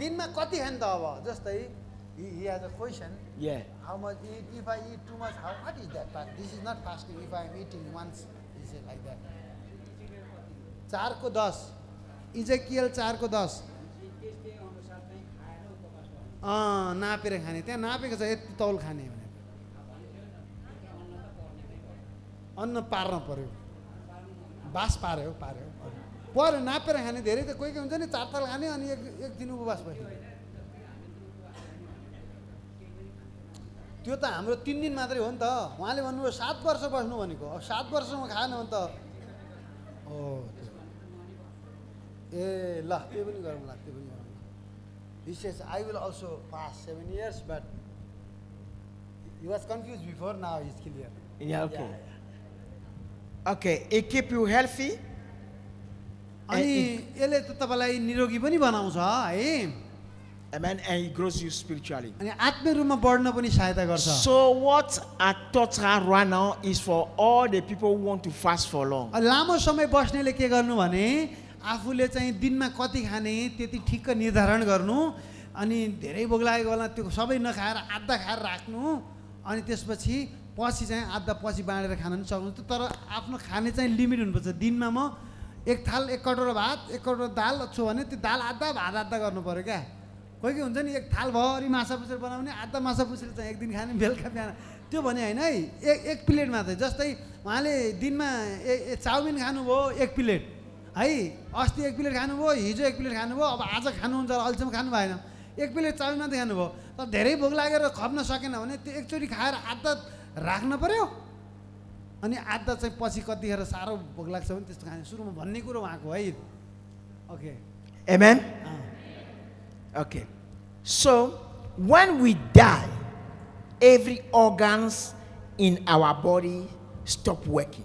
दिनमा कति खाने त अब जस्तै he has a question.
Yeah.
How much if I eat too much, what is that? But this is not fasting. If I am eating once, is it like that? 4 को 10 इजेकियल 4 को 10 नापेर खाने. त्यहाँ नापेको छ यति तौल खाने भने अन्न पार्न पर्यो. बास पार्यो पर्यो नापेर खाने. धेरै त कोही हुन्छ नि 4 ताल खाने अनि एक दिन उपवास बस्ने. त्यो त हाम्रो 3 दिन मात्रै हो नि त. उहाँले भन्नुभयो 7 वर्ष बस्नु भनेको. अब 7 वर्षमा खाएन भने त ए ल त्यो पनि गरौँला. He says, I will also fast 7 years, but he was confused before, now he's clear.
Yeah, okay. Okay, it keep you healthy.
अनि यसले त तपाईलाई निरोगी पनि बनाउँछ है.
Amen. And it grows you spiritually.
अनि आत्मिक रूपमा बढ्न पनि सहायता गर्छ.
So what I taught her right now is for all the people who want to fast for long.
लामो समय बस्नेले के गर्नु भने आफूले चाहिँ दिनमा कति खाने त्यति ठिक्क निर्धारण गर्नु. अनि धेरै भोक लागेको बेला त्यो सबै नखाएर आधा खाएर राख्नु. अनि त्यसपछि चाहिँ आधा पछि बाँडेर खान पनि सक्नुहुन्छ. तर आफ्नो खाने चाहिँ लिमिट हुनुपर्छ. दिनमा म एक थाल एक कटोरा भात एक कटोरा दाल छु भने त्यो दाल आधा भात आधा गर्नु पर्यो क्या. कोही के हुन्छ नि एक थाल भरि माछा पुछेर बनाउने, आधा माछा पुछेर चाहिँ एक दिन खाने, बेलुका बिहान. त्यो भने होइन है. एक प्लेट मात्रै. जस्तै उहाँले दिनमा चाउमिन खानुभयो 1 प्लेट है. अस्ति 1 प्लेट खानुभयो, हिजो 1 प्लेट खानुभयो, अब आज खानुहुन्छ अहिलेसम्म खानु भएन. 1 प्लेट चाउमिन मात्रै खानुभयो. तर धेरै भोक लागेर खप्न सकेन भने त्यो एकचोटि खाएर आधा राख्न पर्यो. अनि आधा चाहिँ पछि कतिखेर साह्रो भोक लाग्छ भने त्यस्तो खाने. सुरुमा भन्ने कुरो उहाँको है. Okay.
Amen. Okay. So, when we die, every organs in our body stop working.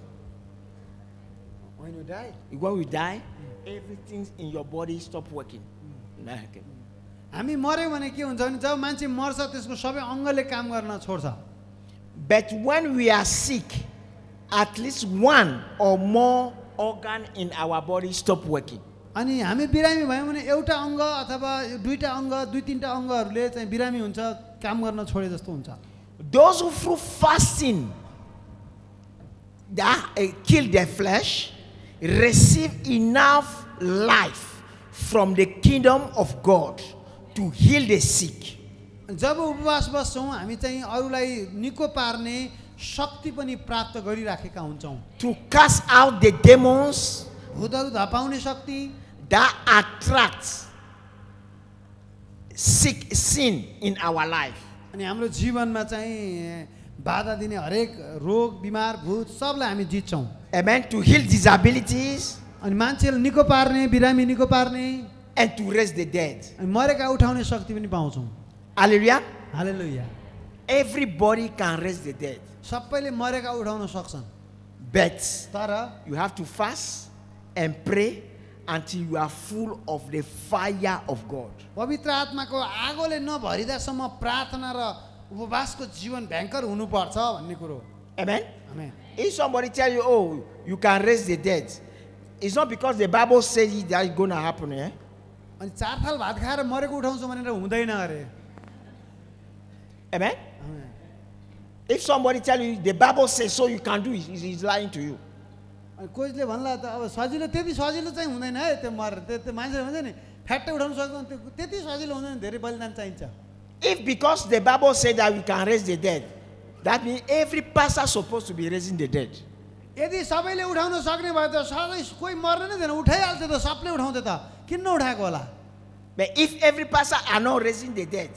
When you die,
When we die, everything in your body stop working. Okay.
हामी मर्यो भने के हुन्छ भने जब मान्छे मर्छ त्यसको सबै अङ्गले काम गर्न छोड्छ.
But when we are sick, at least one or more organ in our body stop working.
अनि हामी बिरामी भयौँ भने एउटा अङ्ग अथवा दुईटा अङ्ग दुई तीनटा अङ्गहरूले चाहिँ बिरामी हुन्छ, काम गर्न छोडे जस्तो हुन्छ.
Those who through fasting that kill their flesh receive enough life from the kingdom of God to heal the sick.
जब उपवास बस्छौँ हामी चाहिँ अरूलाई निको पार्ने शक्ति पनि प्राप्त गरिराखेका हुन्छौँ.
To cast out the demons
भूतहरू धपाउने शक्ति
that attracts sin in our life.
अनि हाम्रो जीवनमा चाहिँ बाधा दिने हरेक रोग बिमार भूत सबलाई हामी जित्छौँ.
Amen. To heal disabilities
अनि मान्छेलाई निको पार्ने बिरामी निको पार्ने
and to raise the dead.
अनि मरेका उठाउने शक्ति पनि पाउँछौँ.
Hallelujah.
Hallelujah.
Everybody can raise the dead.
सबैले मरेका उठाउन सक्छन्,
But
तर
you have to fast and pray until you are full of the fire of God.
पवित्र आत्माको आगोले नभरिदासम्म प्रार्थना र उपवासको जीवन भयङ्कर हुनुपर्छ भन्ने कुरो.
Amen.
Amen.
If somebody tell you, oh, you can raise the dead, it's not because the Bible says that it's going to happen. Eh?
अनि 4 थाल भात खाएर मरेको उठाउँछु भनेर हुँदैन अरे.
Amen.
Amen.
If somebody tell you the Bible says so, you can do it, he's lying to you.
अनि कोहीले भन्ला त अब सजिलो त्यति सजिलो चाहिँ हुँदैन है त्यो त्यो मान्छेले भन्छ नि फ्याट्टै उठाउन सक्दैन त्यो त्यति सजिलो हुँदैन, धेरै बलिदान चाहिन्छ.
If because the Bible said that we can raise the dead, that means every pastor is supposed to be raising the dead.
यदि सबैले उठाउन सक्ने भए त सधैँ कोही मर्न नै थिएन, उठाइहाल्थ्यो त, सबले उठाउँथ्यो त, किन नउठाएको होला.
But if every pastor are not raising the dead,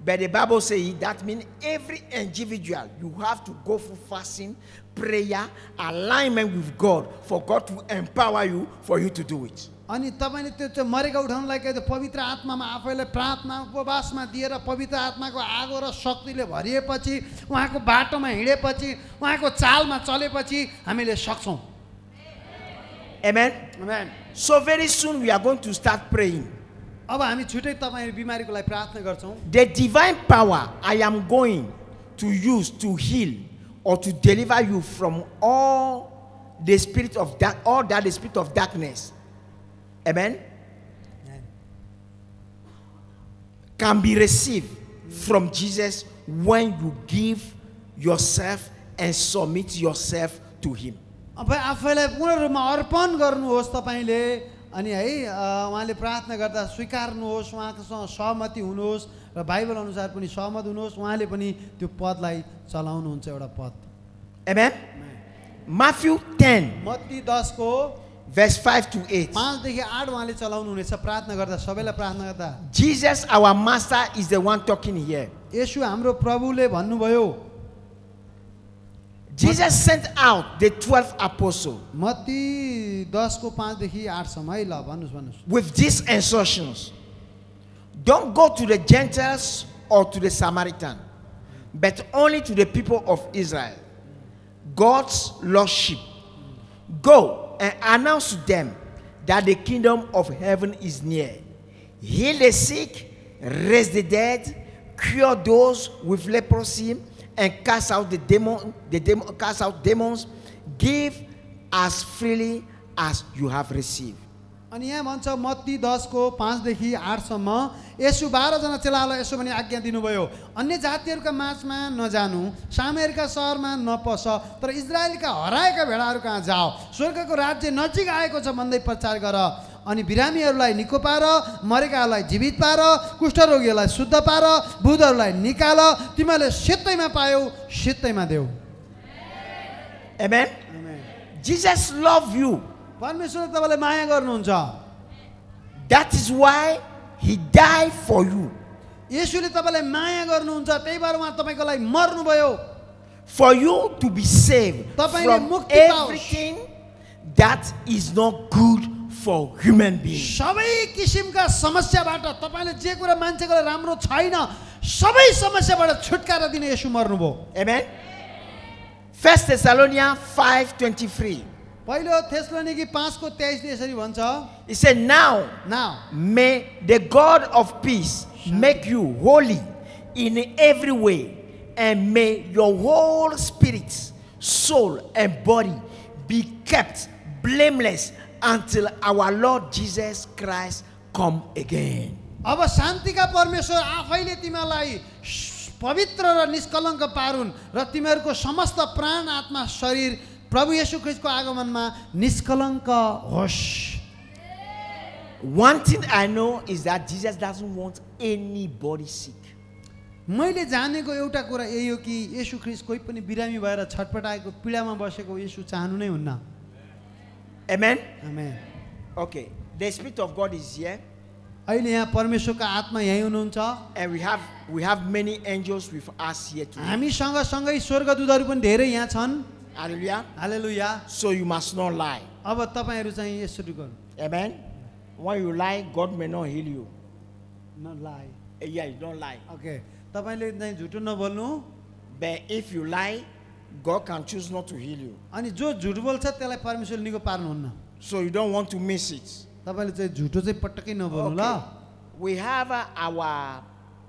but the Bible says that means every individual, you have to go for fasting, prayer, alignment with God, for God to empower you, for you to do it.
अनि तपाईँले त्यो चाहिँ मरेका उठाउनलाई के पवित्र आत्मामा आफैलाई प्रार्थना उपवासमा दिएर पवित्र आत्माको आगो र शक्तिले भरिएपछि उहाँको बाटोमा हिँडेपछि उहाँको चालमा चलेपछि हामीले सक्छौँ.
Amen.
Amen.
So very soon we are going to start praying.
अब हामी छुट्टै तपाईँ बिमारीको लागि प्रार्थना गर्छौँ.
The divine power I am going to use to heal or to deliver you from all the spirit of the spirit of darkness. Amen. Can be received from Jesus when you give yourself and submit yourself to him.
अब आफैलाई पूर्ण रूपमा अर्पण गर्नुहोस् तपाईँले, अनि है उहाँले प्रार्थना गर्दा स्वीकार्नुहोस्, उहाँसँग सहमति हुनुहोस् र बाइबल अनुसार पनि सहमत हुनुहोस्. उहाँले पनि त्यो पदलाई चलाउनुहुन्छ एउटा पद.
Amen. Matthew 10
मत्ती 10 को
verse 5 to 8.
5 देखि 8 उहाँले चलाउनु हुनेछ प्रार्थना गर्दा, सबैलाई प्रार्थना गर्दा.
Jesus, our master, is the one talking here.
येशू हाम्रो प्रभुले भन्नुभयो.
Jesus sent out the 12 apostles
मत्ती 10 को 5 देखि 8 सम्म है. ल भन्नुहोस्.
with these instructions. Don't go to the Gentiles or to the Samaritan, but only to the people of Israel, God's lordship. Go and announce to them that the kingdom of heaven is near. Heal the sick, raise the dead, cure those with leprosy, and cast out cast out demons. Give as freely as you have received.
अनि यहाँ भन्छ मत्ती 10 को 5 देखि 8 सम्म येशू 12 जना चेलाहरूलाई यसो भनी आज्ञा दिनुभयो. अन्य जातिहरूका माझमा नजानु, सामेरका सहरमा नपस, तर इजरायलका हराएका भेडाहरू कहाँ जाओ. स्वर्गको राज्य नजिक आएको छ भन्दै प्रचार गर. अनि बिरामीहरूलाई निको पार, मरेकाहरूलाई जीवित पार, कुष्ठरोगीहरूलाई शुद्ध पार, भूतहरूलाई निकाल. तिमीहरूले सित्तैमा पायौ, सित्तैमा देऊ.
Amen. Jesus loves you.
परमेश्वरले तपाईलाई माया गर्नुहुन्छ.
That is why he died for you.
येशूले तपाईलाई माया गर्नुहुन्छ, त्यही भएर उहाँ तपाईको लागि मर्नुभयो.
For you to be saved
तपाईले
from
मुक्ति पाओस्.
everything that is not good for human beings.
सबै किसिमका समस्याबाट तपाईले जे कुरा मान्छेको लागि राम्रो छैन सबै समस्याबाट छुटकारा दिने येशू मर्नुभयो.
Amen. 1 Thessalonians 5:23.
पहिलो थेस्सलोनिकी 5 को 23 ले यसरी भन्छ.
He said, now
Now
may the God of peace make you holy in every way, and may your whole spirit, soul, and body be kept blameless until our Lord Jesus Christ come again.
अब शान्तिका परमेश्वर आफैले तिमीलाई पवित्र र निष्कलङ्क पारुन् र तिमीहरूको समस्त प्राण आत्मा शरीर प्रभु येशू ख्रीष्टको आगमनमा निष्कलङ्क होस्.
One thing I know is that Jesus doesn't want anybody sick.
मैले जानेको एउटा कुरा यही हो कि येशू ख्रीष्ट कोही पनि बिरामी भएर छटपटाएको पीडामा बसेको येशू चाहनु नै हुन्न.
Amen.
Amen.
Okay. The Spirit of God is here,
अहिले यहाँ परमेश्वरको आत्मा यही हुनुहुन्छ
and we have many angels with us here today.
हामीसँग सँगै स्वर्गदूतहरू पनि धेरै यहाँ छन्.
Hallelujah.
Hallelujah.
So you must not lie.
अब तपाईहरु चाहिँ यसरी गर्नु.
Amen. When you lie, God may not heal you.
न लाई.
Yeah, you don't lie.
Okay. तपाईले चाहिँ झुटो नबोल्नु.
But if you lie, God can choose not to heal you.
अनि जो झुट बोल्छ त्यसलाई परमेश्वरले निको पार्नुहुन्न.
So you don't want to miss it.
तपाईले चाहिँ झुटो चाहिँ पटक्कै नबोल्नु ल.
Okay. We have our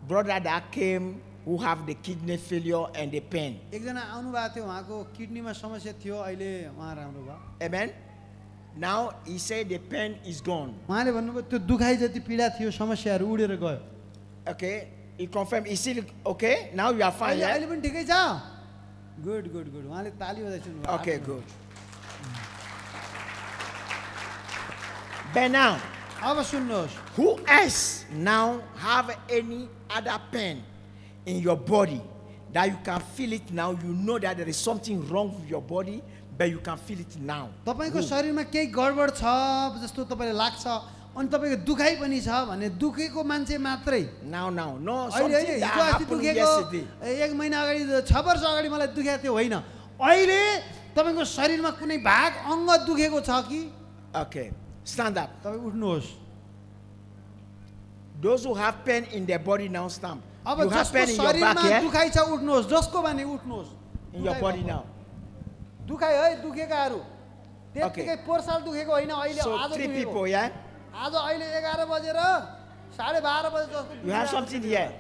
brother that came who have the kidney failure and the pain.
एकजना आउनु भएको थियो उहाँको किडनीमा समस्या थियो अहिले उहाँ राम्रो भयो.
Amen. Now he said the pain is gone.
उहाँले भन्नुभयो त्यो दुखाइ जति पीडा थियो समस्याहरू उडेर गयो.
Okay. He confirmed. Is still okay? Now you are fine.
अहिले
Yeah?
पनि ठिकै छ. Good good good. उहाँले ताली बजाइदिनु.
Okay, good. But now,
अब सुन्नुहोस्.
who else now have any other pain in your body that you can feel it now? You know that there is something wrong with your body, but you can feel it now.
तपाईको शरीरमा केही गडबड छ जस्तो तपाईलाई लाग्छ अनि तपाईको दुखाइ पनि छ भने दुखेको मान्छे मात्रै.
Now, no,
अहिले
something that
हिजो अस्ति
happened
दुखेको
yesterday.
1 महिना अगाडि 6 वर्ष अगाडि मलाई दुखेको थियो होइन. अहिले तपाईको शरीरमा कुनै भाग अङ्ग दुखेको छ कि?
Okay, stand up.
तपाई उठ्नुहोस्.
Those who have pain in their body now stand.
अब
You have
जसको
pain in your back
शरीरमा
here,
दुखाइ छ उठ्नुहोस्. जसको भने उठ्नुहोस्.
in your body now.
दुखाइ है दुखेकाहरू.
Okay.
त्यतिकै पोहोर साल दुखेको होइन अहिले
So
आज
3
दुखेको.
people, yeah?
आज अहिले 11 बजेर 12:30 बजे जस्तो.
You have something here.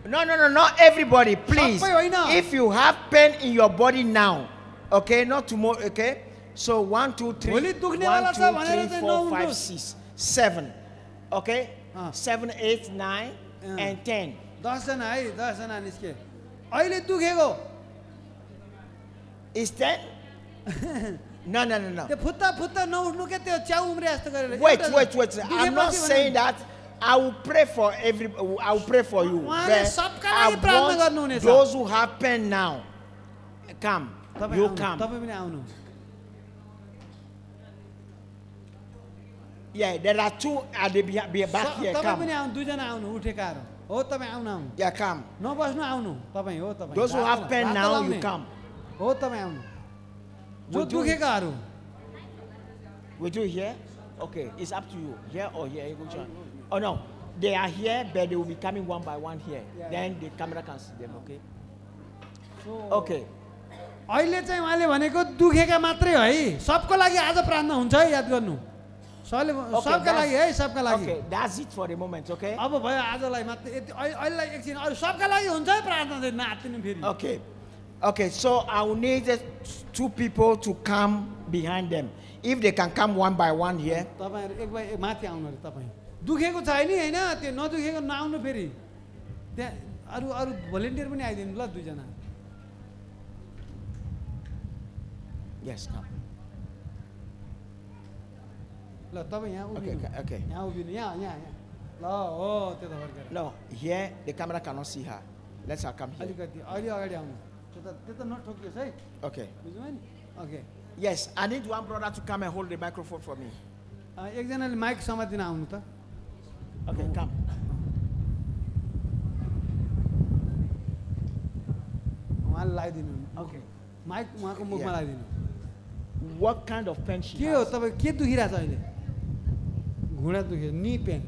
No, not everybody, please.
Sabai hoina.
If you have pain in your body now, okay, not tomorrow, okay? So 1, 2, 3,
Bholi
1, 2,
dukhne wala cha bhanera
3,
chai
4, 5,
naundoस्.
6, 7, okay?
Ah.
7, 8, 9, and 10.
10 जना है 10 जना निस्के. अहिले दुखेको.
Is 10? No.
त्यो फुत्ता नउठ्नु के त्यो च्याउ उम्रे जस्तो गरेर.
Wait.
दुखेपछि
I'm not
भने-
saying that. I will pray for I will pray for you.
उहाँले
But
सबका
I
लागि प्रार्थना
want
गर्नुहुनेछ.
those who have pain now, come.
तपाईँ
You
आउनु,
come.
तपाईँ पनि आउनु.
Yeah, there are two at the back here.
तपाईँ
Come.
पनि आउनु. दुई जना आउनु उठेकाहरू. हो तपाईँ आउनु.
Yeah, come.
नबस्नु आउनु. तपाईँ हो तपाईँ.
Those who have pain now, you come.
हो तपाईँ आउनु. जो
We do it.
दुखेकाहरू.
We do it here? Okay, it's up to you. Here or here? Which one? Oh no, they are here, but they will be coming one by one here.
Yeah.
Then the camera can see them, okay?
So-
Okay.
अहिले चाहिँ उहाँले भनेको दुखेका मात्रै है. सबको लागि आज प्रार्थना हुन्छ है याद गर्नु. सबका लागि है सबका लागि.
Okay, that's it for the moment, okay?
अब भयो आजलाई मात्रै यति अहिलेलाई एकछिन अरू सबका लागि हुन्छ है प्रार्थना चाहिँ नातिनु फेरि.
Okay, so I will need 2 people to come behind them. If they can come one by one here.
तपाईहरु एक बाई एक माथि आउनु रे तपाईँ. दुखेको छ नि हैन त्यो नदुखेको नआउनु फेरि. त्यहाँ अरू भोलिन्टियर पनि आइदिनु ल दुई जना.
Yes, come.
ल तपाईँ यहाँ उभिनु.
Okay.
यहाँ उभिनु यहाँ. ल हो त्यो त फर्केर.
No, here the camera cannot see her. Let's her come here.
अलिकति अहिले अगाडि आउनु. त्यो त नठोकियोस् है.
Okay.
बुझ्नुभयो नि? Okay.
Yes, I need one brother to come and hold the microphone for me.
एकजनाले माइक समातिन आउनु त.
Okay, come.
उहाँले लगाइदिनु. ओके. माइक उहाँको मुखमा
Yeah.
लगाइदिनु.
What kind of pain she
के हो
has?
तपाईँ के दुखिरहेछ अहिले? घुँडा दुख्यो नी पेन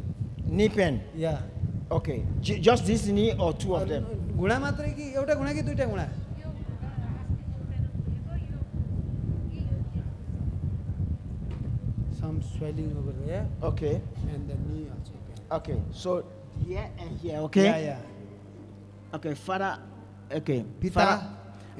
Knee pain.
या
Okay. Just this knee or two of them?
घुँडा मात्रै कि एउटा घुँडा कि दुईटा घुँडा some swelling over there
Okay.
and the knee also pain.
Okay. So here and here. Okay.
Yeah, yeah.
Okay, Father. Okay,
Pita,
Father.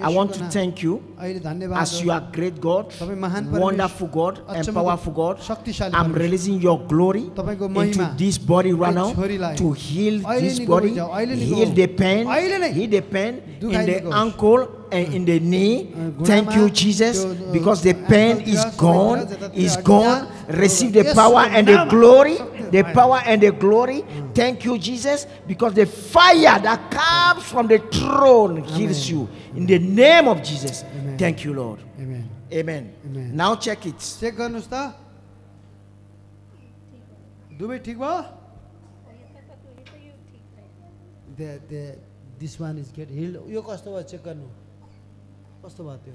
I want to
Yeshua
thank you
अहिले धन्यवाद
as you are great God,
तपाईँ महान परमेश्वर,
wonderful God, and
अचम्मको
powerful God.
शक्तिशाली
I'm
परमेश्वर।
releasing your glory
तपाईँको
into
महिमा
this body right
yo
now
छोरीलाई
to heal
अहिले
this
निको
body,
भइजाऊ, अहिले निको
heal
होऊ।
the pain,
अहिले नै
heal the pain in
दुखाइ
the
निको होस्।
ankle and in the knee. Thank
घुँडामा
you, Jesus,
त्यो,
because the pain is
सबै
gone,
जतातिर
is
हड्डिया,
gone. Receive the
यसको
power and the
नाममा
glory,
शक्ति
the
पाए।
power and the glory. Thank you, Jesus, because the fire that comes from the throne heals you. In the name of Jesus.
Amen.
Thank you, Lord.
Amen.
Amen.
Amen.
Now check it.
Check गर्नुस् त दुवै ठिक भयो this one is get healed यो कस्तो भयो check गर्नु कस्तो भयो त्यो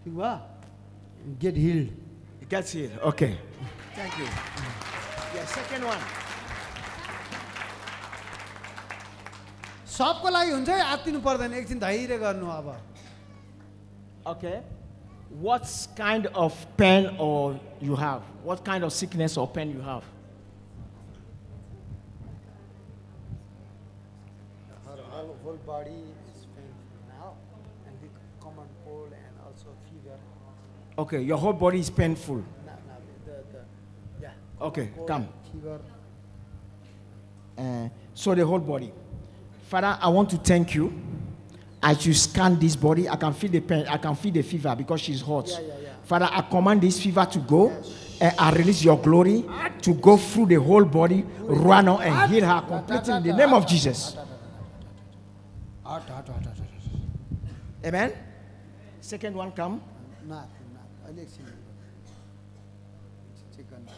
ठिक भयो get healed
It gets here. Okay. Thank you. Yeah, second one.
सबको लागि हुन्छ है आत्तिनु पर्दैन एकछिन धैर्य गर्नु अब
Okay. What kind of pain or you have? What kind of sickness or pain you have?
Her whole body is painful now and the common cold and also fever.
Okay, your whole body is painful.
Yeah.
Okay,
Cold,
come.
Fever.
So the whole body. Father, I want to thank you. As you scan this body, I can feel the pain, I can feel the fever because she's hot.
Yeah.
Father, I command this fever to go, and I release your glory to go through the whole body, run on and heal her completely in the name of Jesus. Amen. Second one, come.
अहिले एकछिन check गर्नु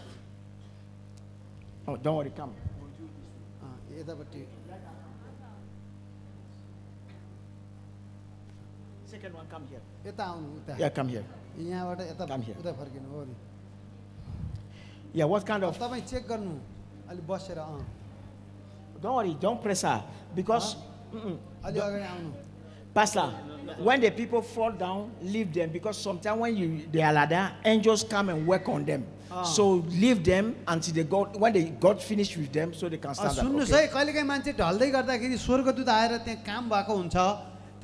Oh, don't worry, come.
यतापट्टि
Second one, come here.
यता आउनु उता
Yeah, come here.
यहाँबाट यता
Come here.
उता फर्किनु हो नि
Yeah, what kind of?
तपाईँ चेक गर्नु अलि बसेर
Don't worry, don't press her because,
अलि अगाडि आउनु
Pastor, when the people fall down, leave them because sometimes when they are like that, angels come and work on them. So leave them until they got when they got finished with them, so they can stand up.
सुन्नुहोस्
Okay?
है कहिलेकाहीँ मान्छे ढल्दै गर्दाखेरि स्वर्गदूत आएर त्यहाँ काम भएको हुन्छ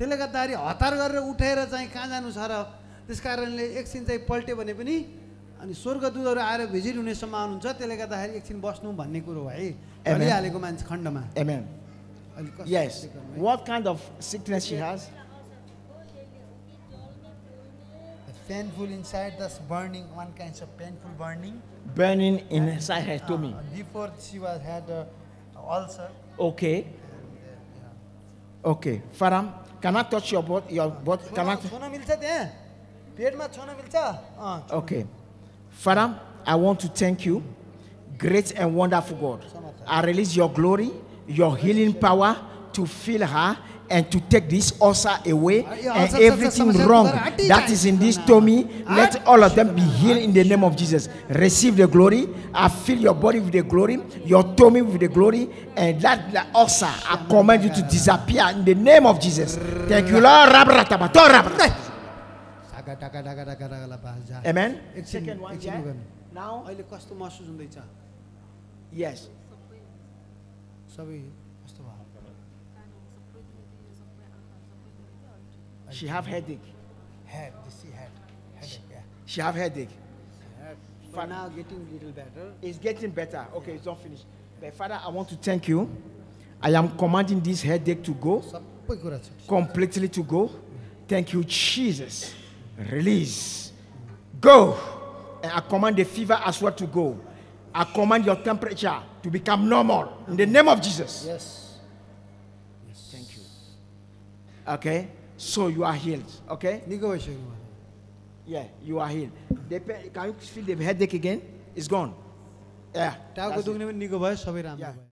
त्यसले गर्दाखेरि हतार गरेर उठेर चाहिँ कहाँ जानु छ र त्यस कारणले एकछिन चाहिँ पल्ट्यो भने पनि अनि स्वर्गदूतहरू आएर भिजिट हुने सम्भावना हुन्छ त्यसले गर्दाखेरि एकछिन बस्नु भन्ने कुरो हो है ढलिहालेको मान्छे खण्डमा
Amen.
अलि कस्तो
Yes.
चेक गर्नु है?
What kind of sickness she has?
Painful inside, that's burning, one kind of painful burning.
Burning inside her tummy.
Before she was had ulcer.
Okay. Okay. Father, can I touch your body? Your body? Can I?
छुन मिल्छ त्यहाँ पेटमा छुन मिल्छ
Okay. Father, I want to thank you, great and wonderful God. I release your glory, your healing power to fill her and to take this ulcer away and everything wrong that is in this tummy, let all of them be healed in the name of Jesus. Receive the glory. I fill your body with the glory, your tummy with the glory, and that ulcer, I command you to disappear in the name of Jesus. Thank you, Lord. Amen. Second one, yeah. Now,
अहिले कस्तो महसुस हुँदैछ
yes.
सबै कस्तो भयो
She have headache.
head this head headache yeah
She have headache.
but now getting little better
It's getting better. Okay, it's not finished. But Father, I want to thank you. I am commanding this headache to go,
सबै कुरा छ
completely to go. Thank you, Jesus. Release. Go. And I command the fever as well to go. I command your temperature to become normal in the name of Jesus.
yes
Thank you. Okay? So you are healed. Okay?
निको भइसक्यो
Yeah, you are healed. Can you feel the headache again? It's gone. Yeah.
टाउको
that's it.
दुख्ने पनि निको भयो सबै राम्रो
Yeah.
भयो